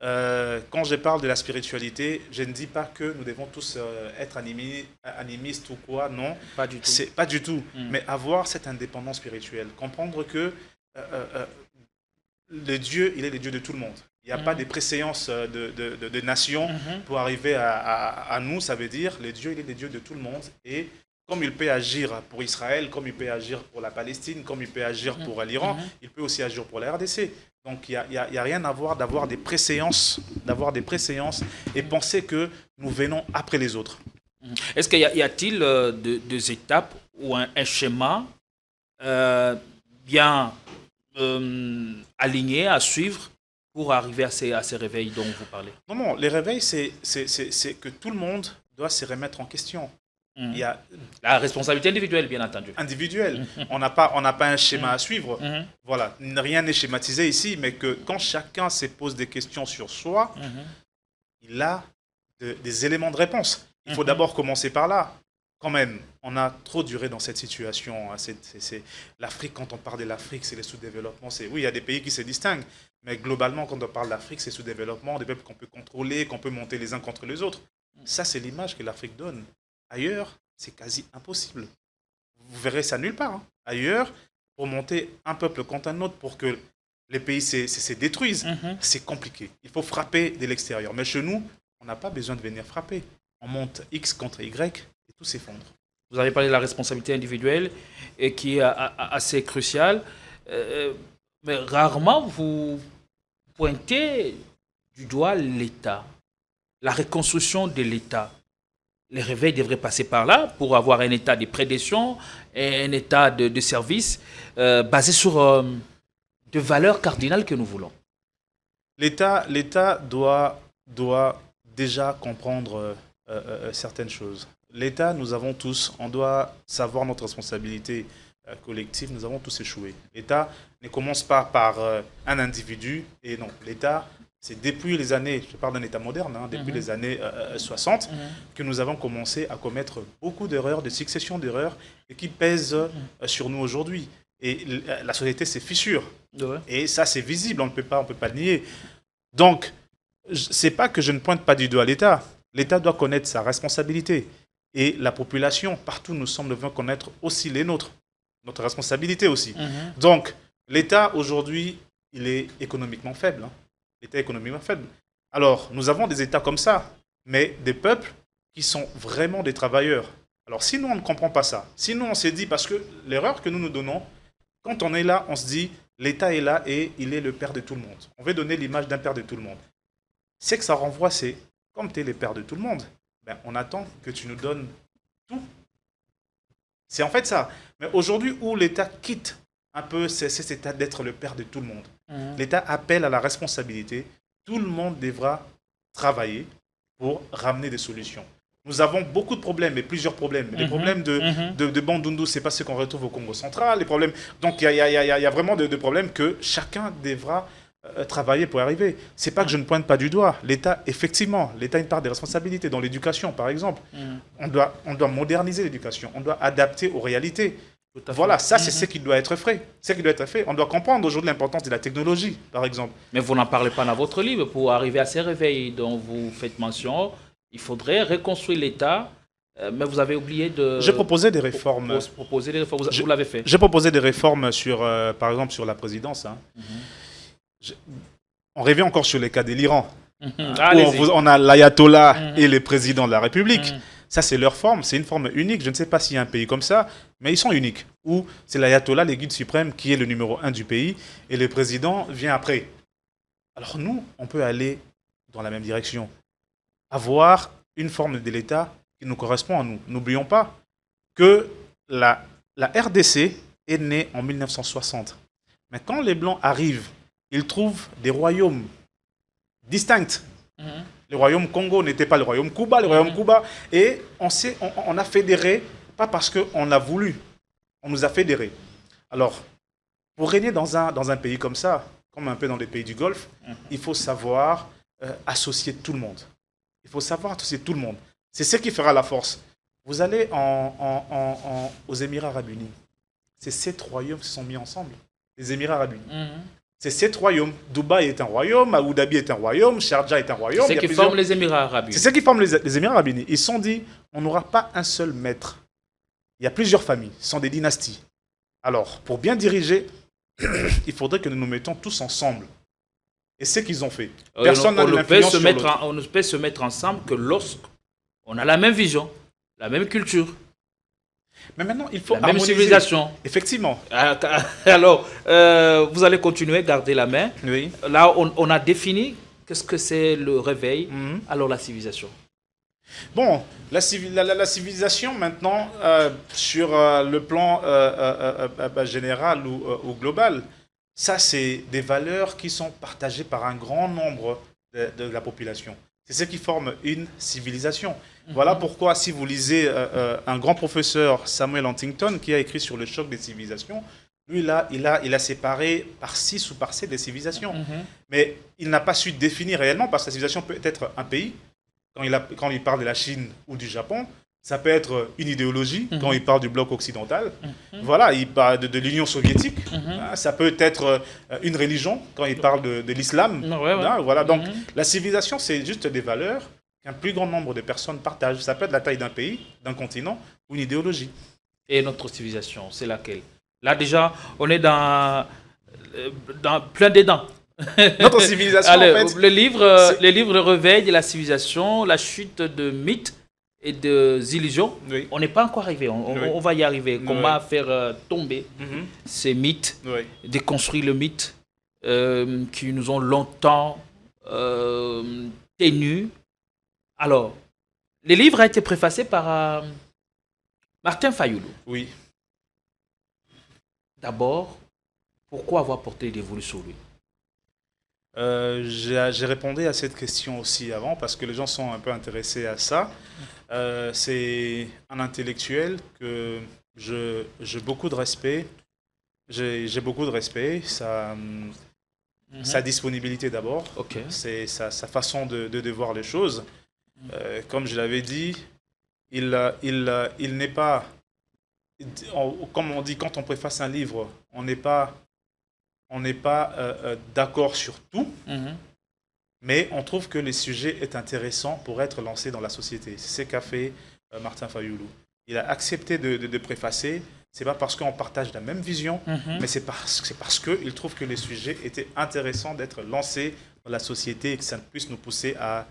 Quand je parle de la spiritualité, je ne dis pas que nous devons tous être animistes ou quoi, non. Pas du tout. C'est pas du tout. Mm. Mais avoir cette indépendance spirituelle, comprendre que le Dieu, il est le Dieu de tout le monde. Il n'y a pas de préséance de nations pour arriver à nous. Ça veut dire le Dieu, il est le Dieu de tout le monde. Et comme il peut agir pour Israël, comme il peut agir pour la Palestine, comme il peut agir pour l'Iran, il peut aussi agir pour la RDC. Donc il n'y a rien à voir d'avoir des préséances et penser que nous venons après les autres. Est-ce qu'il y a-t-il des étapes ou un schéma bien aligné à suivre pour arriver à ces réveils dont vous parlez? Non, les réveils, c'est que tout le monde doit se remettre en question. Il y a La responsabilité individuelle, bien entendu. individuel. On n'a pas un schéma à suivre. Mhm. Voilà, rien n'est schématisé ici, mais que quand chacun se pose des questions sur soi, il a des éléments de réponse. Il faut d'abord commencer par là. Quand même, on a trop duré dans cette situation. L'Afrique, quand on parle de l'Afrique, c'est le sous-développement. Oui, il y a des pays qui se distinguent, mais globalement, quand on parle d'Afrique, c'est sous-développement, des peuples qu'on peut contrôler, qu'on peut monter les uns contre les autres. Ça, c'est l'image que l'Afrique donne. Ailleurs, c'est quasi impossible. Vous verrez ça nulle part. Ailleurs, pour monter un peuple contre un autre, pour que les pays se détruisent, c'est compliqué. Il faut frapper de l'extérieur. Mais chez nous, on n'a pas besoin de venir frapper. On monte X contre Y et tout s'effondre. Vous avez parlé de la responsabilité individuelle et qui est assez cruciale. Mais rarement vous pointez du doigt l'État. la reconstruction de l'État. Les réveils devraient passer par là pour avoir un état de prédation et un état de service basé sur de valeurs cardinales que nous voulons. L'État doit déjà comprendre certaines choses. L'État, nous avons tous, on doit savoir notre responsabilité collective, nous avons tous échoué. L'État ne commence pas par un individu, et non, l'État, c'est depuis les années, je parle d'un État moderne, depuis les années 60, que nous avons commencé à commettre beaucoup d'erreurs, de successions d'erreurs, et qui pèsent sur nous aujourd'hui. Et la société s'est fissure. Ouais. Et ça, c'est visible, on ne peut pas le nier. Donc, c'est pas que je ne pointe pas du doigt l'État. L'État doit connaître sa responsabilité. Et la population, partout, nous devons connaître aussi les nôtres, notre responsabilité aussi. Donc, l'État, aujourd'hui, il est économiquement faible. L'État est économiquement faible. Alors, nous avons des États comme ça, mais des peuples qui sont vraiment des travailleurs. Alors, si nous, on ne comprend pas ça, si nous, on s'est dit, parce que l'erreur que nous donnons, quand on est là, on se dit, l'État est là et il est le père de tout le monde. On veut donner l'image d'un père de tout le monde. C'est que ça renvoie, c'est, comme tu es le père de tout le monde, ben, on attend que tu nous donnes tout. C'est en fait ça. Mais aujourd'hui, où l'État quitte un peu cet état d'être le père de tout le monde, l'État appelle à la responsabilité. Tout le monde devra travailler pour ramener des solutions. Nous avons beaucoup de problèmes, et plusieurs problèmes. Les problèmes de Bandundu, ce n'est pas ce qu'on retrouve au Congo central. Les problèmes, donc il y a vraiment de problèmes que chacun devra travailler pour y arriver. Ce n'est pas que je ne pointe pas du doigt. L'État, effectivement, l'État a une part des responsabilités. Dans l'éducation, par exemple, on doit moderniser l'éducation. On doit adapter aux réalités. Voilà, ça c'est ce qui doit être fait. On doit comprendre aujourd'hui l'importance de la technologie, par exemple. Mais vous n'en parlez pas dans votre livre. Pour arriver à ces réveils dont vous faites mention, il faudrait reconstruire l'État, mais vous avez oublié de... J'ai proposé des réformes. Vous l'avez fait. J'ai proposé des réformes, par exemple, sur la présidence. On revient encore sur les cas de l'Iran. On a l'ayatollah et les présidents de la République. Ça, c'est leur forme. C'est une forme unique. Je ne sais pas s'il y a un pays comme ça, mais ils sont uniques. Où c'est l'ayatollah, le guide suprême, qui est le numéro 1 du pays, et le président vient après. Alors nous, on peut aller dans la même direction. Avoir une forme de l'État qui nous correspond à nous. N'oublions pas que la RDC est née en 1960. Mais quand les Blancs arrivent, ils trouvent des royaumes distincts. Le royaume Congo n'était pas le royaume Cuba, et on a fédéré, pas parce qu'on a voulu, on nous a fédérés. Alors, pour régner dans un pays comme ça, comme un peu dans les pays du Golfe, il faut savoir associer tout le monde. Il faut savoir associer tout le monde. C'est ce qui fera la force. Vous allez aux Émirats Arabes Unis. C'est 7 royaumes qui se sont mis ensemble. Les Émirats Arabes Unis. C'est 7 royaumes. Dubaï est un royaume, Abu Dhabi est un royaume, Sharjah est un royaume. C'est ce qui forme les Émirats Arabes Unis. C'est ce qui forme les Émirats Arabes Unis. Ils se sont dit, on n'aura pas un seul maître. Il y a plusieurs familles, ce sont des dynasties. Alors, pour bien diriger, il faudrait que nous nous mettions tous ensemble. Et c'est ce qu'ils ont fait. Personne n'a de l'influence sur l'autre. On ne peut se mettre ensemble que lorsqu'on a la même vision, la même culture. Mais maintenant, il faut la même civilisation. Effectivement. Alors, vous allez continuer à garder la main. Oui. Là, on a défini qu'est-ce que c'est le réveil. Alors, la civilisation. Bon, la civilisation maintenant, sur le plan général ou global, ça, c'est des valeurs qui sont partagées par un grand nombre de la population. C'est ce qui forme une civilisation. Voilà pourquoi, si vous lisez un grand professeur, Samuel Huntington, qui a écrit sur le choc des civilisations, lui, il a séparé par 6 ou par 7 des civilisations. Mais il n'a pas su définir réellement, parce que la civilisation peut être un pays. Quand il parle de la Chine ou du Japon, ça peut être une idéologie, quand il parle du bloc occidental. Voilà, il parle de l'Union soviétique. Ça peut être une religion, quand il parle de l'islam. Voilà, donc la civilisation, c'est juste des valeurs qu'un plus grand nombre de personnes partagent. Ça peut être la taille d'un pays, d'un continent ou une idéologie. Et notre civilisation, c'est laquelle? Là, déjà, on est dans plein dedans. Notre civilisation, allez, en fait... Le livre réveille de la civilisation, la chute de mythes et de illusions. Oui. On n'est pas encore arrivé, on va y arriver. Comment faire tomber ces mythes, déconstruire le mythe qui nous ont longtemps tenus Alors, le livre a été préfacé par Martin Fayoulou. Oui. D'abord, pourquoi avoir porté des dévolu sur lui? J'ai répondu à cette question aussi avant parce que les gens sont un peu intéressés à ça. C'est un intellectuel que j'ai beaucoup de respect. J'ai beaucoup de respect. Sa disponibilité d'abord. Ok. C'est sa façon de voir les choses. Comme je l'avais dit, il n'est pas... Comme on dit, quand on préface un livre, on n'est pas d'accord sur tout, mais on trouve que le sujet est intéressant pour être lancé dans la société. C'est ce qu'a fait Martin Fayoulou. Il a accepté de préfacer. C'est pas parce qu'on partage la même vision, mais c'est parce qu'il trouve que les sujets étaient intéressants d'être lancés dans la société et que ça puisse nous pousser à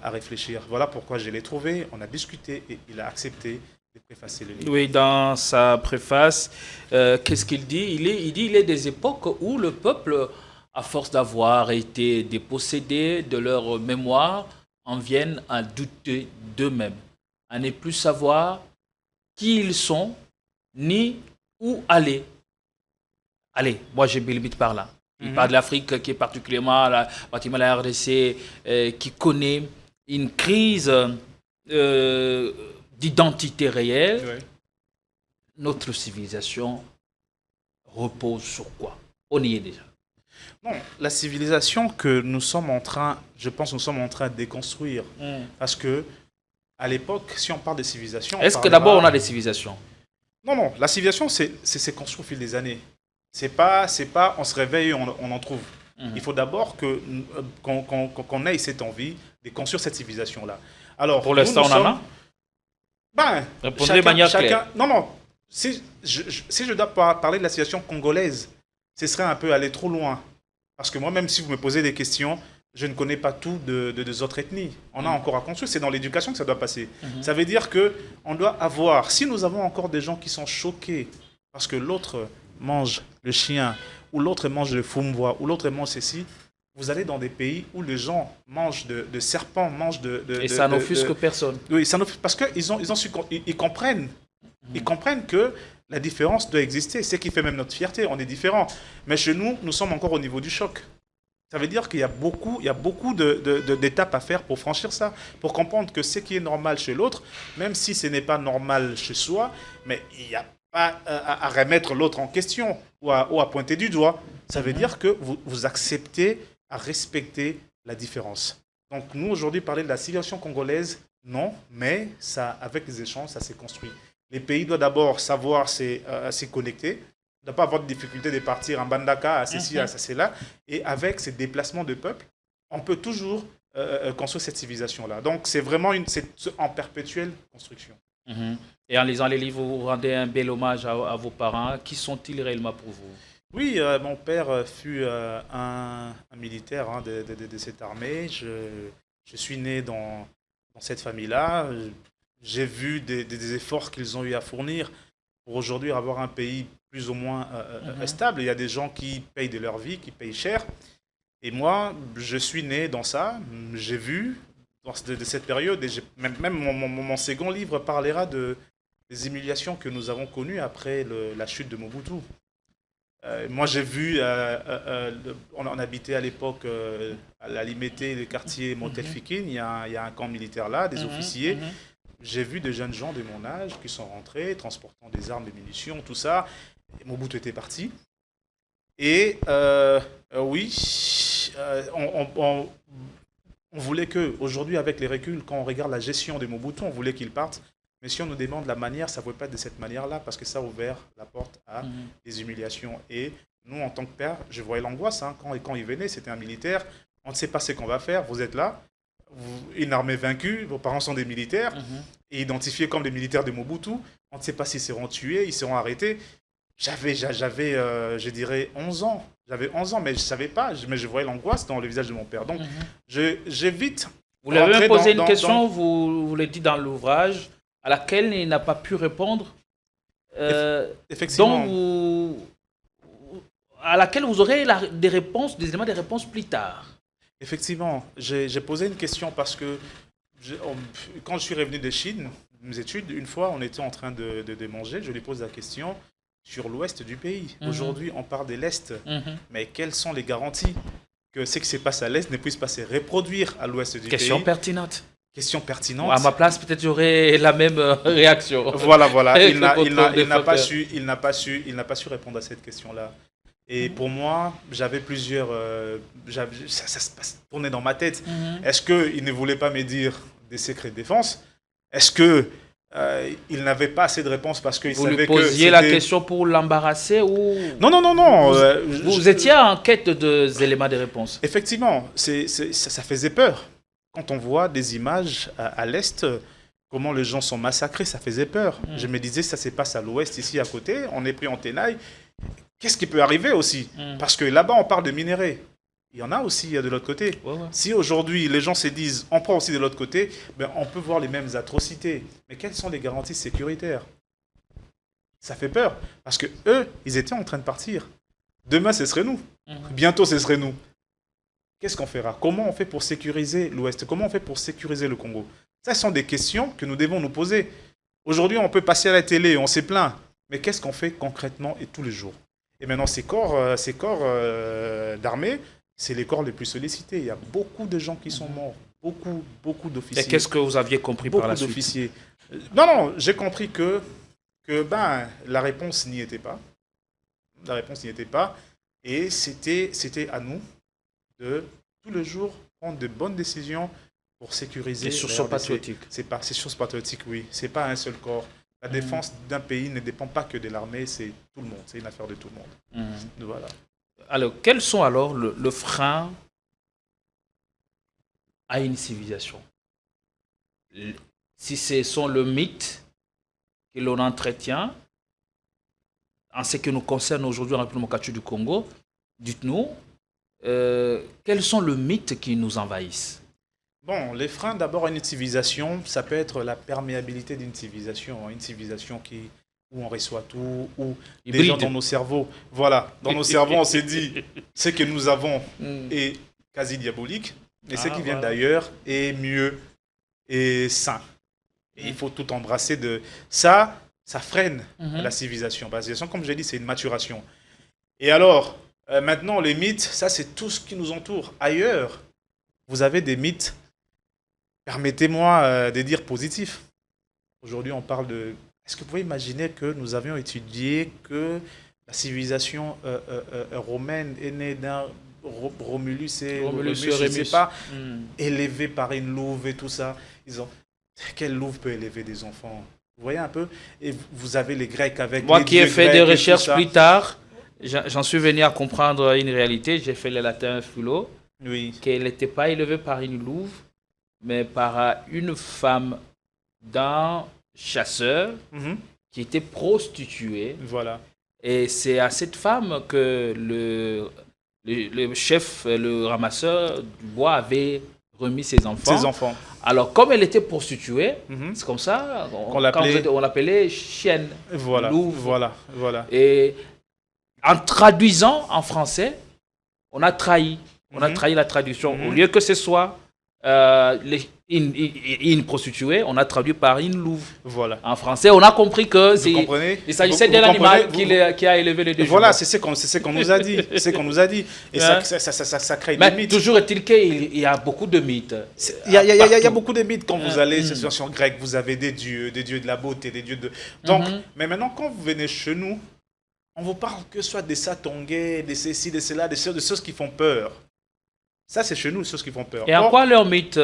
réfléchir. Voilà pourquoi je l'ai trouvé. On a discuté et il a accepté de préfacer le livre. Oui, dans sa préface, qu'est-ce qu'il dit? Il dit qu'il y a des époques où le peuple, à force d'avoir été dépossédé de leur mémoire, en viennent à douter d'eux-mêmes, à ne plus savoir qui ils sont, ni où aller. Allez, moi j'ai mis limite par là. Il parle de l'Afrique qui est particulièrement la RDC, qui connaît une crise d'identité réelle. Oui. Notre civilisation repose sur quoi? On y est déjà. Non, la civilisation que nous sommes en train, je pense que nous sommes en train de déconstruire. Parce que, à l'époque, si on parle de civilisation... Est-ce que d'abord on a des civilisations? Non, la civilisation, c'est construit au fil des années. C'est pas, on se réveille et on en trouve. Il faut d'abord qu'on ait cette envie de construire cette civilisation-là. Alors, pour l'instant, on en a? Répondez de manière claire. Non, si je dois parler de la situation congolaise, ce serait un peu aller trop loin. Parce que moi, même si vous me posez des questions, je ne connais pas tout des autres ethnies. On a encore à construire. C'est dans l'éducation que ça doit passer. Ça veut dire qu'on doit avoir... Si nous avons encore des gens qui sont choqués parce que l'autre mange le chien, ou l'autre mange le fumbois, ou l'autre mange ceci, vous allez dans des pays où les gens mangent de serpents, mangent et ça n'offusque personne. Oui, parce qu'ils comprennent. Ils comprennent que la différence doit exister. C'est ce qui fait même notre fierté. On est différents. Mais chez nous, nous sommes encore au niveau du choc. Ça veut dire qu'il y a beaucoup d'étapes à faire pour franchir ça, pour comprendre que ce qui est normal chez l'autre, même si ce n'est pas normal chez soi, mais il n'y a pas à remettre l'autre en question ou à pointer du doigt. Ça veut dire que vous acceptez à respecter la différence. Donc nous, aujourd'hui, parler de la civilisation congolaise, non, mais ça, avec les échanges, ça s'est construit. Les pays doivent d'abord savoir se connecter, ne pas avoir de difficulté de partir en Bandaka, à ceci, à cela. Et avec ces déplacements de peuple, on peut toujours construire cette civilisation-là. Donc, c'est vraiment en perpétuelle construction. Et en lisant les livres, vous rendez un bel hommage à vos parents. Qui sont-ils réellement pour vous? Oui, mon père fut un militaire de cette armée. Je suis né dans cette famille-là. J'ai vu des efforts qu'ils ont eu à fournir pour aujourd'hui avoir un pays plus ou moins stable. Il y a des gens qui payent de leur vie, qui payent cher. Et moi, je suis né dans ça. J'ai vu de cette période, et même mon second livre parlera des humiliations que nous avons connues après la chute de Mobutu. Moi, j'ai vu, on habitait à l'époque à la Limité, le quartier Montelfikine. Il y a un camp militaire là, des officiers. J'ai vu des jeunes gens de mon âge qui sont rentrés, transportant des armes, des munitions, tout ça. Et Mobutu était parti. Et oui, on voulait qu'aujourd'hui, avec les reculs, quand on regarde la gestion de Mobutu, on voulait qu'il parte. Mais si on nous demande la manière, ça ne pouvait pas être de cette manière-là, parce que ça a ouvert la porte à des humiliations. Et nous, en tant que père, je voyais l'angoisse. Quand il venait, c'était un militaire. On ne sait pas ce qu'on va faire. Vous êtes là. Une armée vaincue, vos parents sont des militaires, et identifiés comme des militaires de Mobutu. On ne sait pas s'ils seront tués, ils seront arrêtés. J'avais, je dirais, 11 ans. J'avais 11 ans, mais je ne savais pas. Mais je voyais l'angoisse dans le visage de mon père. Donc, j'ai vite... Vous lui avez posé une question, vous l'avez dit dans l'ouvrage, à laquelle il n'a pas pu répondre. Effectivement. Donc, à laquelle vous aurez des réponses, des éléments de réponse plus tard. Effectivement, j'ai posé une question parce que Quand je suis revenu de Chine, mes études, une fois, on était en train de manger, je lui pose la question sur l'ouest du pays. Aujourd'hui, on parle de l'Est, mais quelles sont les garanties que ce qui se passe à l'Est ne puisse pas se reproduire à l'ouest du pays? Question pertinente. Question pertinente. À ma place, peut-être j'aurais la même réaction. Voilà. Il n'a pas su répondre à cette question-là. Et pour moi, j'avais plusieurs... ça se tournait dans ma tête. Est-ce qu'il ne voulait pas me dire des secrets de défense? Est-ce qu'il n'avait pas assez de réponses parce qu'il savait que... Vous lui posiez la question pour l'embarrasser ou... Non. Vous étiez en quête d'éléments de réponse. Effectivement, ça faisait peur. Quand on voit des images à l'Est, comment les gens sont massacrés, ça faisait peur. Je me disais, ça se passe à l'Ouest, ici à côté, on est pris en tenaille. Qu'est-ce qui peut arriver aussi? Parce que là-bas, on parle de minerais. Il y en a aussi de l'autre côté. Ouais. Si aujourd'hui, les gens se disent, on prend aussi de l'autre côté, ben, on peut voir les mêmes atrocités. Mais quelles sont les garanties sécuritaires? Ça fait peur. Parce que eux, ils étaient en train de partir. Demain, ce serait nous. Bientôt, ce serait nous. Qu'est-ce qu'on fera? Comment on fait pour sécuriser l'Ouest? Comment on fait pour sécuriser le Congo? Ça, ce sont des questions que nous devons nous poser. Aujourd'hui, on peut passer à la télé, on s'est plaint. Mais qu'est-ce qu'on fait concrètement et tous les jours? Et maintenant, ces corps d'armée, c'est les corps les plus sollicités. Il y a beaucoup de gens qui sont morts. Beaucoup d'officiers. Et qu'est-ce que vous aviez compris par la suite? Beaucoup d'officiers. Non, j'ai compris que la réponse n'y était pas. La réponse n'y était pas. Et c'était à nous de, tous les jours, prendre de bonnes décisions pour sécuriser. Et sur ce patriotique. C'est sur ce patriotique, oui. Ce n'est pas un seul corps. La défense d'un pays ne dépend pas que de l'armée, c'est tout le monde. C'est une affaire de tout le monde. Voilà. Alors, quels sont alors le frein à une civilisation? Si ce sont le mythe que l'on entretient, en ce qui nous concerne aujourd'hui en République démocratique du Congo, dites-nous, quels sont les mythes qui nous envahissent? Bon, les freins d'abord à une civilisation, ça peut être la perméabilité d'une civilisation. Une civilisation où on reçoit tout, où déjà dans nos cerveaux, voilà, dans nos cerveaux on s'est dit, ce que nous avons est quasi diabolique, et ce qui vient d'ailleurs est mieux et sain. Et il faut tout embrasser de ça. Ça freine la civilisation. La civilisation, comme j'ai dit, c'est une maturation. Et alors, maintenant, les mythes, ça c'est tout ce qui nous entoure. Ailleurs, vous avez des mythes, permettez-moi de dire positifs. Aujourd'hui, on parle de... Est-ce que vous pouvez imaginer que nous avions étudié que la civilisation romaine est née d'un Romulus et Rémus, je ne sais pas, élevé par une louve et tout ça. Ils ont... Quelle louve peut élever des enfants? Vous voyez un peu? Et vous avez les Grecs avec... Moi qui ai fait des recherches plus tard, j'en suis venu à comprendre une réalité. J'ai fait le latin philo. Oui. Qu'elle n'était pas élevée par une louve, mais par une femme d'un chasseur qui était prostituée. Voilà. Et c'est à cette femme que le chef, le ramasseur du bois avait remis ses enfants. Alors, comme elle était prostituée, c'est comme ça on l'appelait chienne, louve. Voilà. Et en traduisant en français, on a trahi. On a trahi la traduction. Au lieu que ce soit une prostituée, on a traduit par une louve. Voilà. En français, on a compris que il s'agissait d'un animal qui a élevé les deux. Voilà, c'est ce qu'on nous a dit. C'est ce qu'on nous a dit. Et ça crée des mythes. Toujours est-il qu'il y a beaucoup de mythes. Il y a beaucoup de mythes quand vous allez sur situation grecque. Vous avez des dieux de la beauté, des dieux de... Donc, mais maintenant, quand vous venez chez nous, on vous parle que soit des satongais, des ceci, des cela, des choses qui font peur. Ça, c'est chez nous, les choses qui font peur. Et en quoi leurs mythes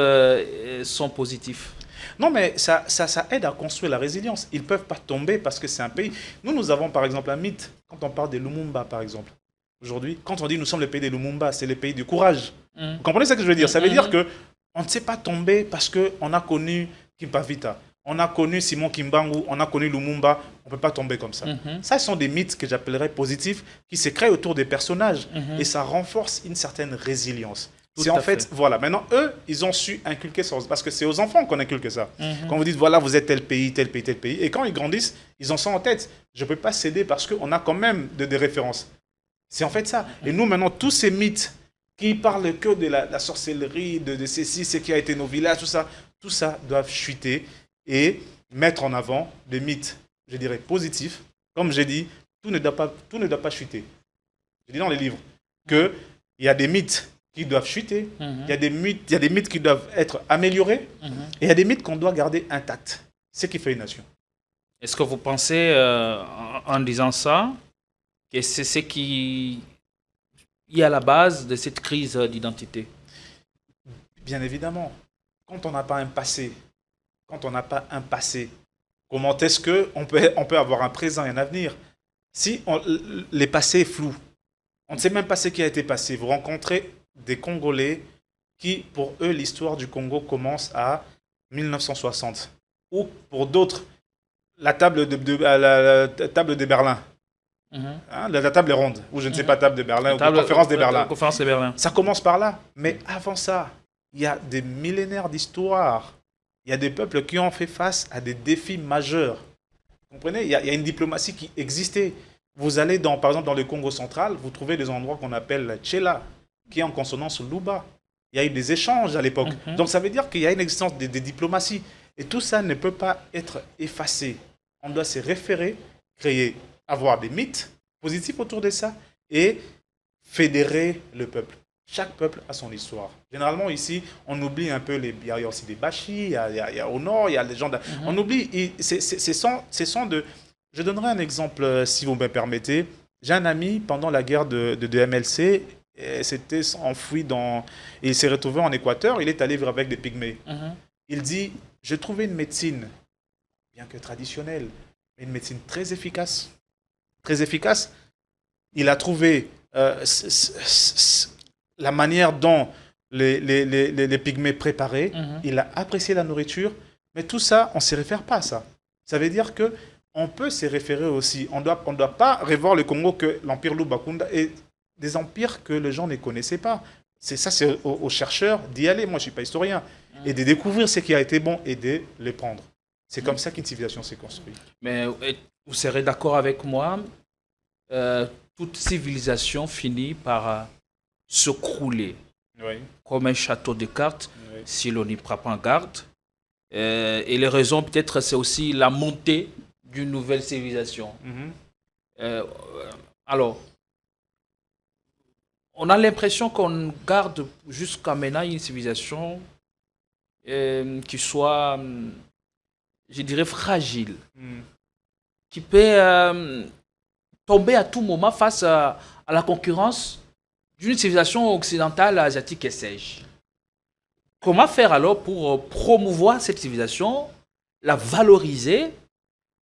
sont positifs? Non, mais ça aide à construire la résilience. Ils ne peuvent pas tomber parce que c'est un pays... Nous avons par exemple un mythe, quand on parle des Lumumba, par exemple. Aujourd'hui, quand on dit nous sommes le pays des Lumumba, c'est le pays du courage. Vous comprenez ce que je veux dire? Ça veut dire qu'on ne sait pas tomber parce qu'on a connu Kimpavita, on a connu Simon Kimbangu, on a connu Lumumba, on ne peut pas tomber comme ça. Ça, ce sont des mythes que j'appellerais positifs, qui se créent autour des personnages. Et ça renforce une certaine résilience. C'est en fait, voilà, maintenant, eux, ils ont su inculquer ça, parce que c'est aux enfants qu'on inculque ça. Quand vous dites, voilà, vous êtes tel pays, tel pays, tel pays, et quand ils grandissent, ils en sont en tête. Je ne peux pas céder parce qu'on a quand même des références. C'est en fait ça. Et nous, maintenant, tous ces mythes qui parlent que de la sorcellerie, de ceci, ce qui a été nos villages, tout ça, tout ça doit chuter et mettre en avant des mythes, je dirais, positifs. Comme j'ai dit, tout ne doit pas chuter. Je dis dans les livres qu'il y a des mythes qui doivent chuter, il y a des mythes qui doivent être améliorés, et il y a des mythes qu'on doit garder intacts. C'est ce qui fait une nation. Est-ce que vous pensez, en disant ça, que c'est ce qui est à la base de cette crise d'identité? Bien évidemment. Quand on n'a pas un passé, comment est-ce qu'on peut avoir un présent et un avenir? Si les passés est flou, on ne sait même pas ce qui a été passé. Vous rencontrez des Congolais qui, pour eux, l'histoire du Congo commence à 1960. Ou pour d'autres, la table de Berlin. Hein, la table est ronde, ou je ne sais pas, table de Berlin, ou conférence de Berlin. Conférence de Berlin. Ça commence par là. Mais avant ça, il y a des millénaires d'histoire. Il y a des peuples qui ont fait face à des défis majeurs. Vous comprenez? Il y a une diplomatie qui existait. Vous allez, par exemple, dans le Congo central, vous trouvez des endroits qu'on appelle Tchela, qui est en consonance Luba. Il y a eu des échanges à l'époque. Donc ça veut dire qu'il y a une existence des diplomaties. Et tout ça ne peut pas être effacé. On doit se référer, avoir des mythes positifs autour de ça et fédérer le peuple. Chaque peuple a son histoire. Généralement, ici, on oublie un peu, il y a aussi des Bachis, il y a au nord, il y a les gens... On oublie, Je donnerai un exemple, si vous me permettez. J'ai un ami, pendant la guerre de MLC, s'était enfoui il s'est retrouvé en Équateur, il est allé vivre avec des pygmées. Il dit, j'ai trouvé une médecine, bien que traditionnelle, mais une médecine très efficace. Très efficace. Il a trouvé la manière dont les pygmées préparaient. Il a apprécié la nourriture. Mais tout ça, on ne se réfère pas à ça. Ça veut dire qu'on peut se référer aussi. On ne doit pas revoir le Congo que l'Empire Lubakunda et des empires que les gens ne connaissaient pas. C'est aux chercheurs d'y aller. Moi, je ne suis pas historien. Et de découvrir ce qui a été bon et de les prendre. C'est comme ça qu'une civilisation s'est construite. Mais vous serez d'accord avec moi, toute civilisation finit par se crouler. Oui. Comme un château de cartes, si l'on n'y prend pas en garde. Et les raisons, peut-être, c'est aussi la montée d'une nouvelle civilisation. Alors, on a l'impression qu'on garde jusqu'à maintenant une civilisation qui soit, je dirais, fragile, qui peut tomber à tout moment face à la concurrence d'une civilisation occidentale, asiatique et sais-je. Comment faire alors pour promouvoir cette civilisation, la valoriser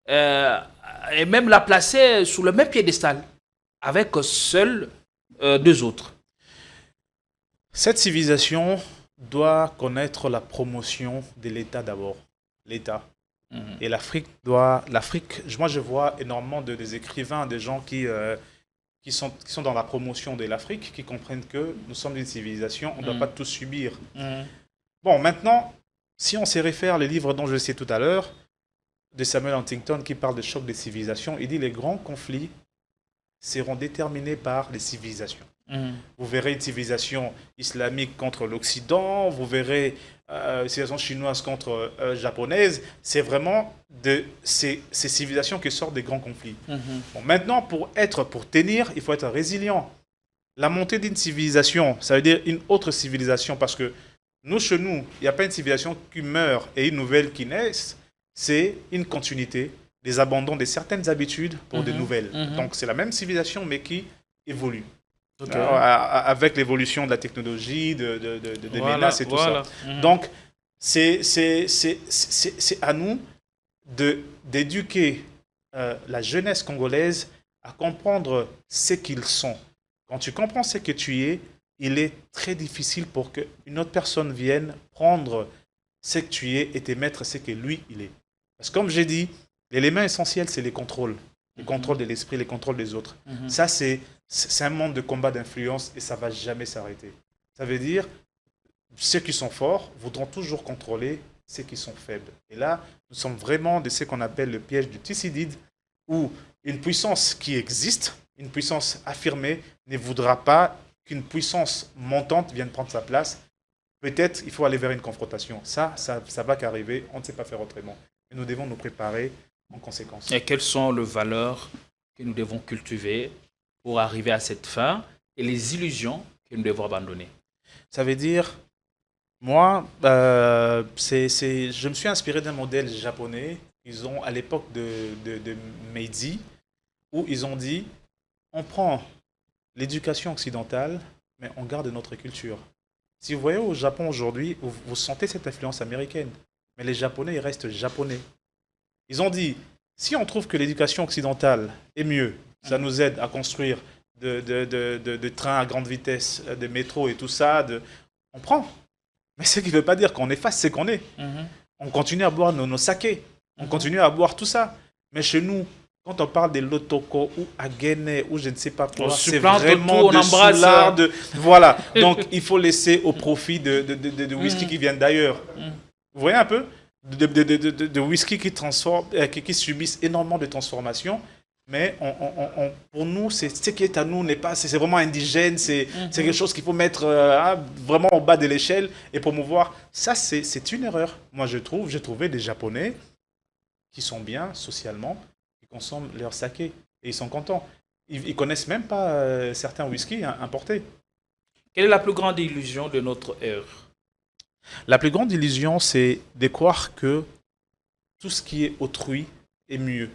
et même la placer sous le même piédestal avec seuls deux autres? Cette civilisation doit connaître la promotion de l'État d'abord. L'État. Et l'Afrique, moi je vois énormément des écrivains, des gens qui sont dans la promotion de l'Afrique, qui comprennent que nous sommes une civilisation, on ne doit pas tout subir. Bon, maintenant, si on se réfère les livres dont je citais tout à l'heure, de Samuel Huntington qui parle de choc des civilisations, il dit les grands conflits seront déterminés par les civilisations. Vous verrez une civilisation islamique contre l'Occident, vous verrez une civilisation chinoise contre japonaise. C'est vraiment de ces civilisations qui sortent des grands conflits. Bon, maintenant, pour tenir, il faut être résilient. La montée d'une civilisation, ça veut dire une autre civilisation, parce que chez nous, il n'y a pas une civilisation qui meurt et une nouvelle qui naît. C'est une continuité, des abandons de certaines habitudes pour de nouvelles. Donc, c'est la même civilisation, mais qui évolue. Avec l'évolution de la technologie, des menaces et tout ça. Donc, c'est à nous d'éduquer la jeunesse congolaise à comprendre ce qu'ils sont. Quand tu comprends ce que tu es, il est très difficile pour qu'une autre personne vienne prendre ce que tu es et te mettre ce que lui, il est. Parce que comme j'ai dit, l'élément essentiel, c'est les contrôles. Les contrôles de l'esprit, les contrôles des autres. Ça, c'est un monde de combat d'influence et ça ne va jamais s'arrêter. Ça veut dire, ceux qui sont forts voudront toujours contrôler ceux qui sont faibles. Et là, nous sommes vraiment de ce qu'on appelle le piège du Thucydide, où une puissance qui existe, une puissance affirmée, ne voudra pas qu'une puissance montante vienne prendre sa place. peut-être il faut aller vers une confrontation. Ça va qu'arriver, on ne sait pas faire autrement. Et nous devons nous préparer en conséquence. Et quelles sont les valeurs que nous devons cultiver pour arriver à cette fin et les illusions que nous devons abandonner? Ça veut dire, moi, je me suis inspiré d'un modèle japonais. Ils ont, à l'époque de Meiji, où ils ont dit, on prend l'éducation occidentale, mais on garde notre culture. Si vous voyez au Japon aujourd'hui, vous sentez cette influence américaine, mais les Japonais, ils restent japonais. Ils ont dit, si on trouve que l'éducation occidentale est mieux, ça nous aide à construire de trains à grande vitesse, de métro et tout ça, on prend. Mais ce qui ne veut pas dire qu'on efface ce qu'on est. On continue à boire nos sakés, on continue à boire tout ça. Mais chez nous, quand on parle des lotoko ou agene ou je ne sais pas quoi, c'est vraiment on embrasse. Voilà. Donc, il faut laisser au profit de whisky qui viennent d'ailleurs. Vous voyez un peu de whisky qui subissent énormément de transformations. Mais pour nous, ce qui est à nous n'est pas, c'est vraiment indigène, c'est quelque chose qu'il faut mettre vraiment au bas de l'échelle et promouvoir. Ça, c'est une erreur. Moi, j'ai trouvé des Japonais qui sont bien socialement, qui consomment leur saké et ils sont contents. Ils connaissent même pas certains whisky importés. Quelle est la plus grande illusion de notre ère? La plus grande illusion, c'est de croire que tout ce qui est autrui est mieux.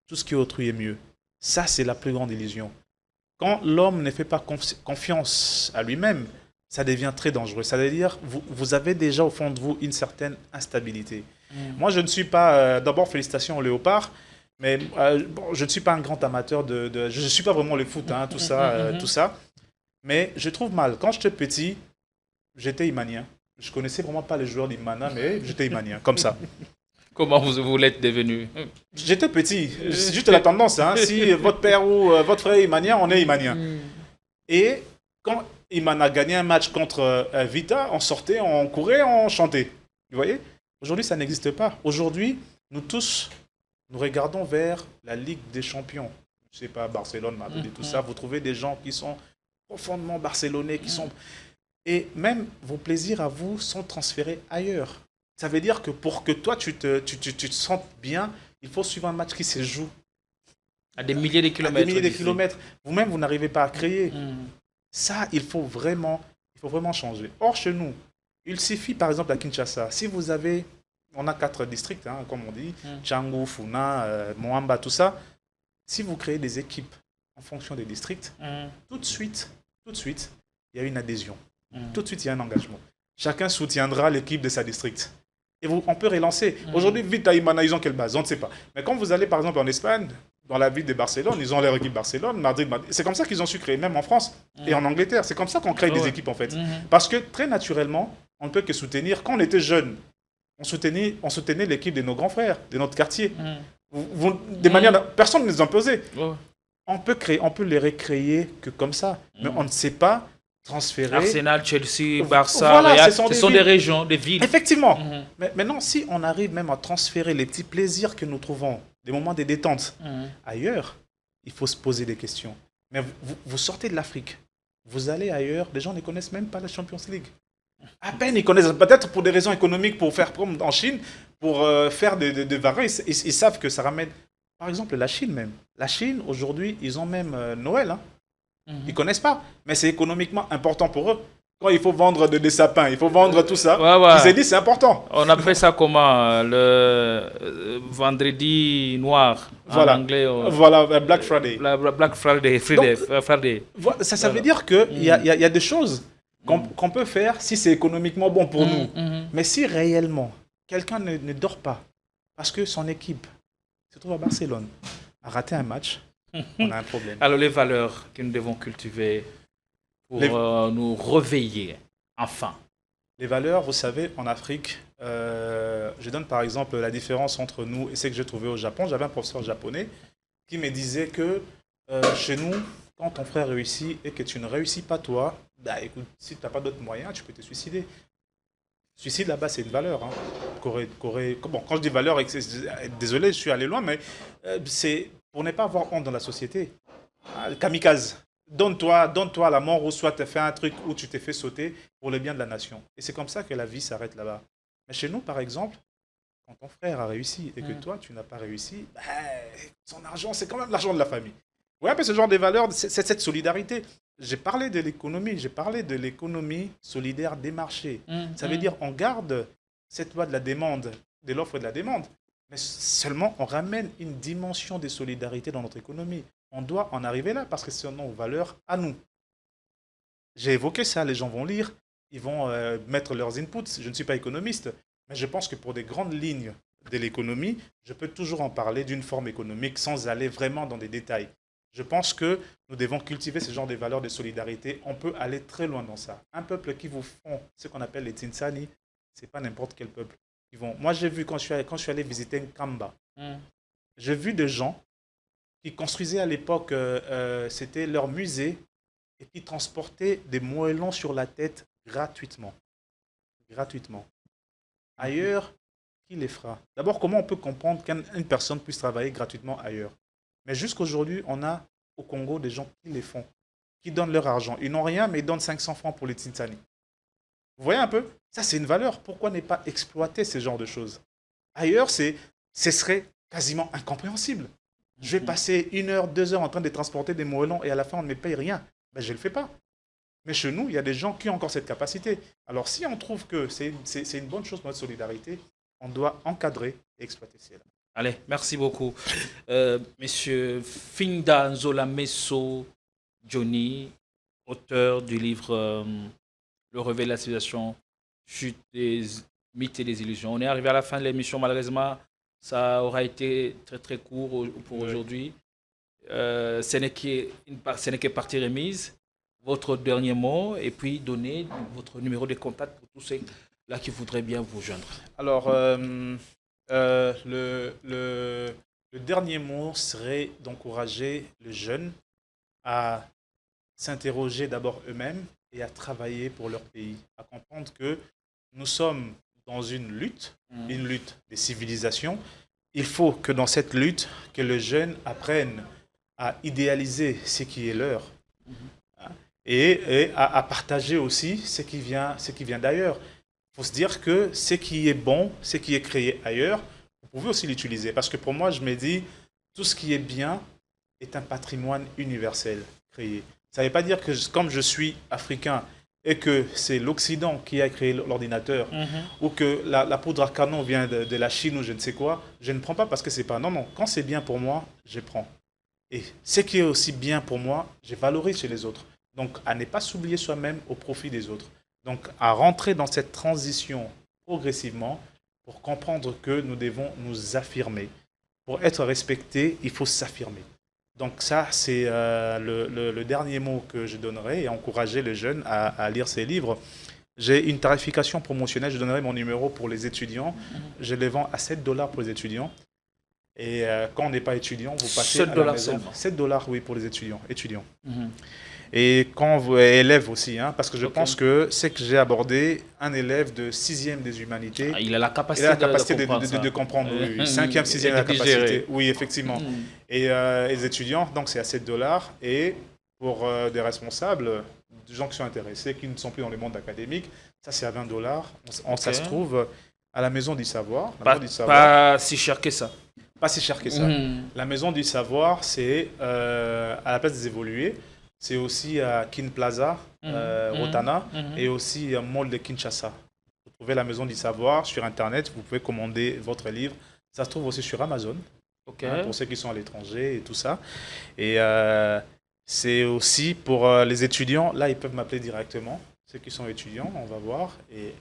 Tout ce qui est autrui est mieux. Ça, c'est la plus grande illusion. Quand l'homme ne fait pas confiance à lui-même, ça devient très dangereux. Ça veut dire vous avez déjà au fond de vous une certaine instabilité. Moi, je ne suis pas... D'abord, félicitations au Léopard, mais je ne suis pas un grand amateur je ne suis pas vraiment le foot, tout ça. Mais je trouve mal. Quand j'étais petit, j'étais imanien. Je ne connaissais vraiment pas les joueurs d'Imana, mais j'étais imanien, comme ça. Comment vous l'êtes devenu? J'étais petit. C'est juste la tendance. Si votre père ou votre frère est imanien, on est imanien. Et quand Iman a gagné un match contre Vita, on sortait, on courait, on chantait. Vous voyez? Aujourd'hui, ça n'existe pas. Aujourd'hui, nous tous, nous regardons vers la Ligue des Champions. Je ne sais pas, Barcelone, Madrid et tout ça. Vous trouvez des gens qui sont profondément barcelonais, qui sont... Et même vos plaisirs à vous sont transférés ailleurs. Ça veut dire que pour que toi, tu te sentes bien, il faut suivre un match qui se joue. À des milliers de kilomètres. À des milliers de kilomètres. Vous-même, vous n'arrivez pas à créer. Ça, il faut vraiment changer. Or, chez nous, il suffit, par exemple, à Kinshasa, si vous avez... On a 4 districts, comme on dit, Tchangou, Funa, Moamba, tout ça. Si vous créez des équipes en fonction des districts, tout de suite, il y a une adhésion. Tout de suite, il y a un engagement. Chacun soutiendra l'équipe de sa district. Et on peut relancer. Aujourd'hui, Vita Imana, ils ont quelle base? On ne sait pas. Mais quand vous allez, par exemple, en Espagne, dans la ville de Barcelone, ils ont leur équipe Barcelone, Madrid. C'est comme ça qu'ils ont su créer, même en France et en Angleterre. C'est comme ça qu'on crée des équipes, en fait. Parce que, très naturellement, on ne peut que soutenir. Quand on était jeunes, on soutenait l'équipe de nos grands frères, de notre quartier. De manière... Personne ne nous imposait. On peut les recréer que comme ça. Mais on ne sait pas transférer... Arsenal, Chelsea, Barça, voilà, Real, ce sont des régions, des villes. Effectivement. Mais maintenant, si on arrive même à transférer les petits plaisirs que nous trouvons, des moments de détente, ailleurs, il faut se poser des questions. Mais vous sortez de l'Afrique, vous allez ailleurs, les gens ne connaissent même pas la Champions League. À peine ils connaissent, peut-être pour des raisons économiques, pour faire comme en Chine, pour faire des varins, ils savent que ça ramène... Par exemple, la Chine même. La Chine, aujourd'hui, ils ont même Noël, Ils ne connaissent pas, mais c'est économiquement important pour eux. Quand il faut vendre des sapins, il faut vendre tout ça, ils se disent c'est important. On appelle ça comment? Le vendredi noir en anglais. Voilà, Black Friday. Black Friday, Friday. Ça veut dire qu'il y a des choses qu'on peut faire si c'est économiquement bon pour nous. Mais si réellement, quelqu'un ne dort pas parce que son équipe se trouve à Barcelone, a raté un match, on a un problème. Alors, les valeurs que nous devons cultiver pour nous réveiller, enfin. Les valeurs, vous savez, en Afrique, je donne par exemple la différence entre nous et ce que j'ai trouvé au Japon. J'avais un professeur japonais qui me disait que chez nous, quand ton frère réussit et que tu ne réussis pas toi, bah, écoute, si tu n'as pas d'autres moyens, tu peux te suicider. Suicide là-bas, c'est une valeur. Bon, quand je dis valeur, désolé, je suis allé loin, mais c'est pour ne pas avoir honte dans la société. Kamikaze. Donne-toi la mort ou soit tu fais un truc où tu t'es fait sauter pour le bien de la nation. Et c'est comme ça que la vie s'arrête là-bas. Mais chez nous, par exemple, quand ton frère a réussi et que toi, tu n'as pas réussi, son argent, c'est quand même l'argent de la famille. Ouais, mais ce genre de valeurs, c'est cette solidarité. J'ai parlé de l'économie solidaire des marchés. Ça veut dire on garde cette loi de la demande, de l'offre et de la demande, mais seulement on ramène une dimension de solidarité dans notre économie. On doit en arriver là parce que c'est nos valeurs à nous. J'ai évoqué ça, les gens vont lire, ils vont mettre leurs inputs. Je ne suis pas économiste, mais je pense que pour des grandes lignes de l'économie, je peux toujours en parler d'une forme économique sans aller vraiment dans des détails. Je pense que nous devons cultiver ce genre de valeurs de solidarité. On peut aller très loin dans ça. Un peuple qui vous font ce qu'on appelle les Tsinsani, ce n'est pas n'importe quel peuple. Moi, j'ai vu quand je suis allé visiter Nkamba, j'ai vu des gens qui construisaient à l'époque, c'était leur musée, et qui transportaient des moellons sur la tête gratuitement. Gratuitement. Ailleurs, qui les fera? D'abord, comment on peut comprendre qu'une personne puisse travailler gratuitement ailleurs? Mais jusqu'aujourd'hui, on a au Congo des gens qui les font, qui donnent leur argent. Ils n'ont rien, mais ils donnent 500 francs pour les Tsinsani. Vous voyez un peu? Ça, c'est une valeur. Pourquoi ne pas exploiter ce genre de choses? Ailleurs, ce serait quasiment incompréhensible. Je vais passer 1 heure, 2 heures en train de transporter des moellons et à la fin, on ne me paye rien. Ben, je ne le fais pas. Mais chez nous, il y a des gens qui ont encore cette capacité. Alors, si on trouve que c'est une bonne chose pour notre solidarité, on doit encadrer et exploiter cela. Allez, merci beaucoup. Monsieur Finda Nzola Messo Johnny, auteur du livre Le réveil de la civilisation, chute des mythes et des illusions. On est arrivé à la fin de l'émission, malheureusement. Ça aura été très très court pour aujourd'hui. Ce n'est que partie remise. Votre dernier mot et puis donner votre numéro de contact pour tous ceux-là qui voudraient bien vous joindre. Alors, le dernier mot serait d'encourager les jeunes à s'interroger d'abord eux-mêmes et à travailler pour leur pays, à comprendre que nous sommes dans une lutte des civilisations. Il faut que dans cette lutte, que les jeunes apprennent à idéaliser ce qui est leur et à partager aussi ce qui vient d'ailleurs. Il faut se dire que ce qui est bon, ce qui est créé ailleurs, vous pouvez aussi l'utiliser. Parce que pour moi, je me dis, tout ce qui est bien est un patrimoine universel créé. Ça ne veut pas dire que comme je suis africain et que c'est l'Occident qui a créé l'ordinateur ou que la poudre à canon vient de la Chine ou je ne sais quoi, je ne prends pas parce que c'est pas... Non, non, quand c'est bien pour moi, je prends. Et ce qui est aussi bien pour moi, je valorise chez les autres. Donc, à ne pas s'oublier soi-même au profit des autres. Donc, à rentrer dans cette transition progressivement pour comprendre que nous devons nous affirmer. Pour être respecté, il faut s'affirmer. Donc ça, c'est le dernier mot que je donnerai et encourager les jeunes à lire ces livres. J'ai une tarification promotionnelle, je donnerai mon numéro pour les étudiants. Je les vends à 7 $ pour les étudiants. Et quand on n'est pas étudiant, vous passez à la maison. 7 $, oui, pour les étudiants. Et quand vous élève aussi, hein, parce que je pense que c'est que j'ai abordé un élève de 6e des humanités. Il a la capacité de comprendre. Oui, 5e, 6e, la capacité. Oui, effectivement. Et les étudiants, donc c'est à 7 $. Et pour des responsables, des gens qui sont intéressés, qui ne sont plus dans le monde académique, ça c'est à 20 $. Ça se trouve à la Maison du Savoir. Pas si cher que ça. Pas si cher que ça. La Maison du Savoir, c'est à la place des évolués. C'est aussi à Kin Plaza, Rotana, et aussi à Mall de Kinshasa. Vous trouvez la Maison du Savoir sur Internet, vous pouvez commander votre livre. Ça se trouve aussi sur Amazon, pour ceux qui sont à l'étranger et tout ça. Et c'est aussi pour les étudiants, là ils peuvent m'appeler directement, ceux qui sont étudiants, on va voir, et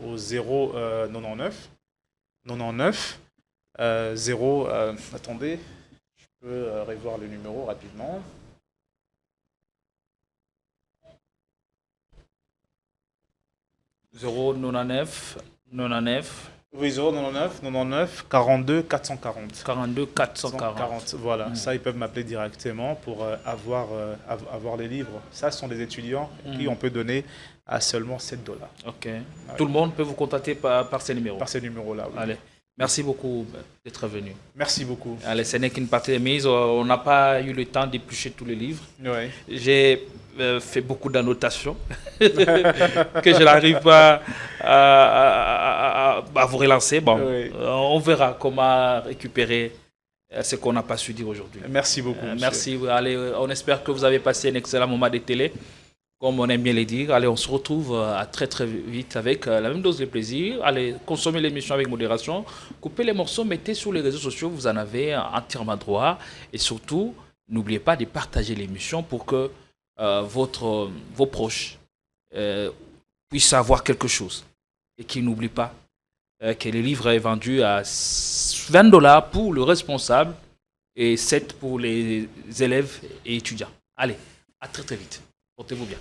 au 099 attendez, je peux revoir le numéro rapidement. Oui, 099 42 440. 42 440. Voilà, ça ils peuvent m'appeler directement pour avoir les livres. Ça, ce sont des étudiants qui on peut donner à seulement 7 $. Ok. Ouais. Tout le monde peut vous contacter par ces numéros. Par ces numéros-là, oui. Allez. Merci beaucoup d'être venu. Merci beaucoup. Allez, ce n'est qu'une partie remise. On n'a pas eu le temps d'éplucher tous les livres. Ouais. J'ai fait beaucoup d'annotations que je n'arrive pas à vous relancer. Bon, oui. On verra comment récupérer ce qu'on n'a pas su dire aujourd'hui. Merci beaucoup. Merci. Allez, on espère que vous avez passé un excellent moment de télé, comme on aime bien le dire. Allez, on se retrouve à très très vite avec la même dose de plaisir. Allez, consommez l'émission avec modération. Coupez les morceaux, mettez sur les réseaux sociaux, vous en avez entièrement droit. Et surtout, n'oubliez pas de partager l'émission pour que vos proches puissent avoir quelque chose. Et qu'ils n'oublient pas que le livre est vendu à $20 pour le responsable et 7 pour les élèves et étudiants. Allez, à très très vite. Portez-vous bien.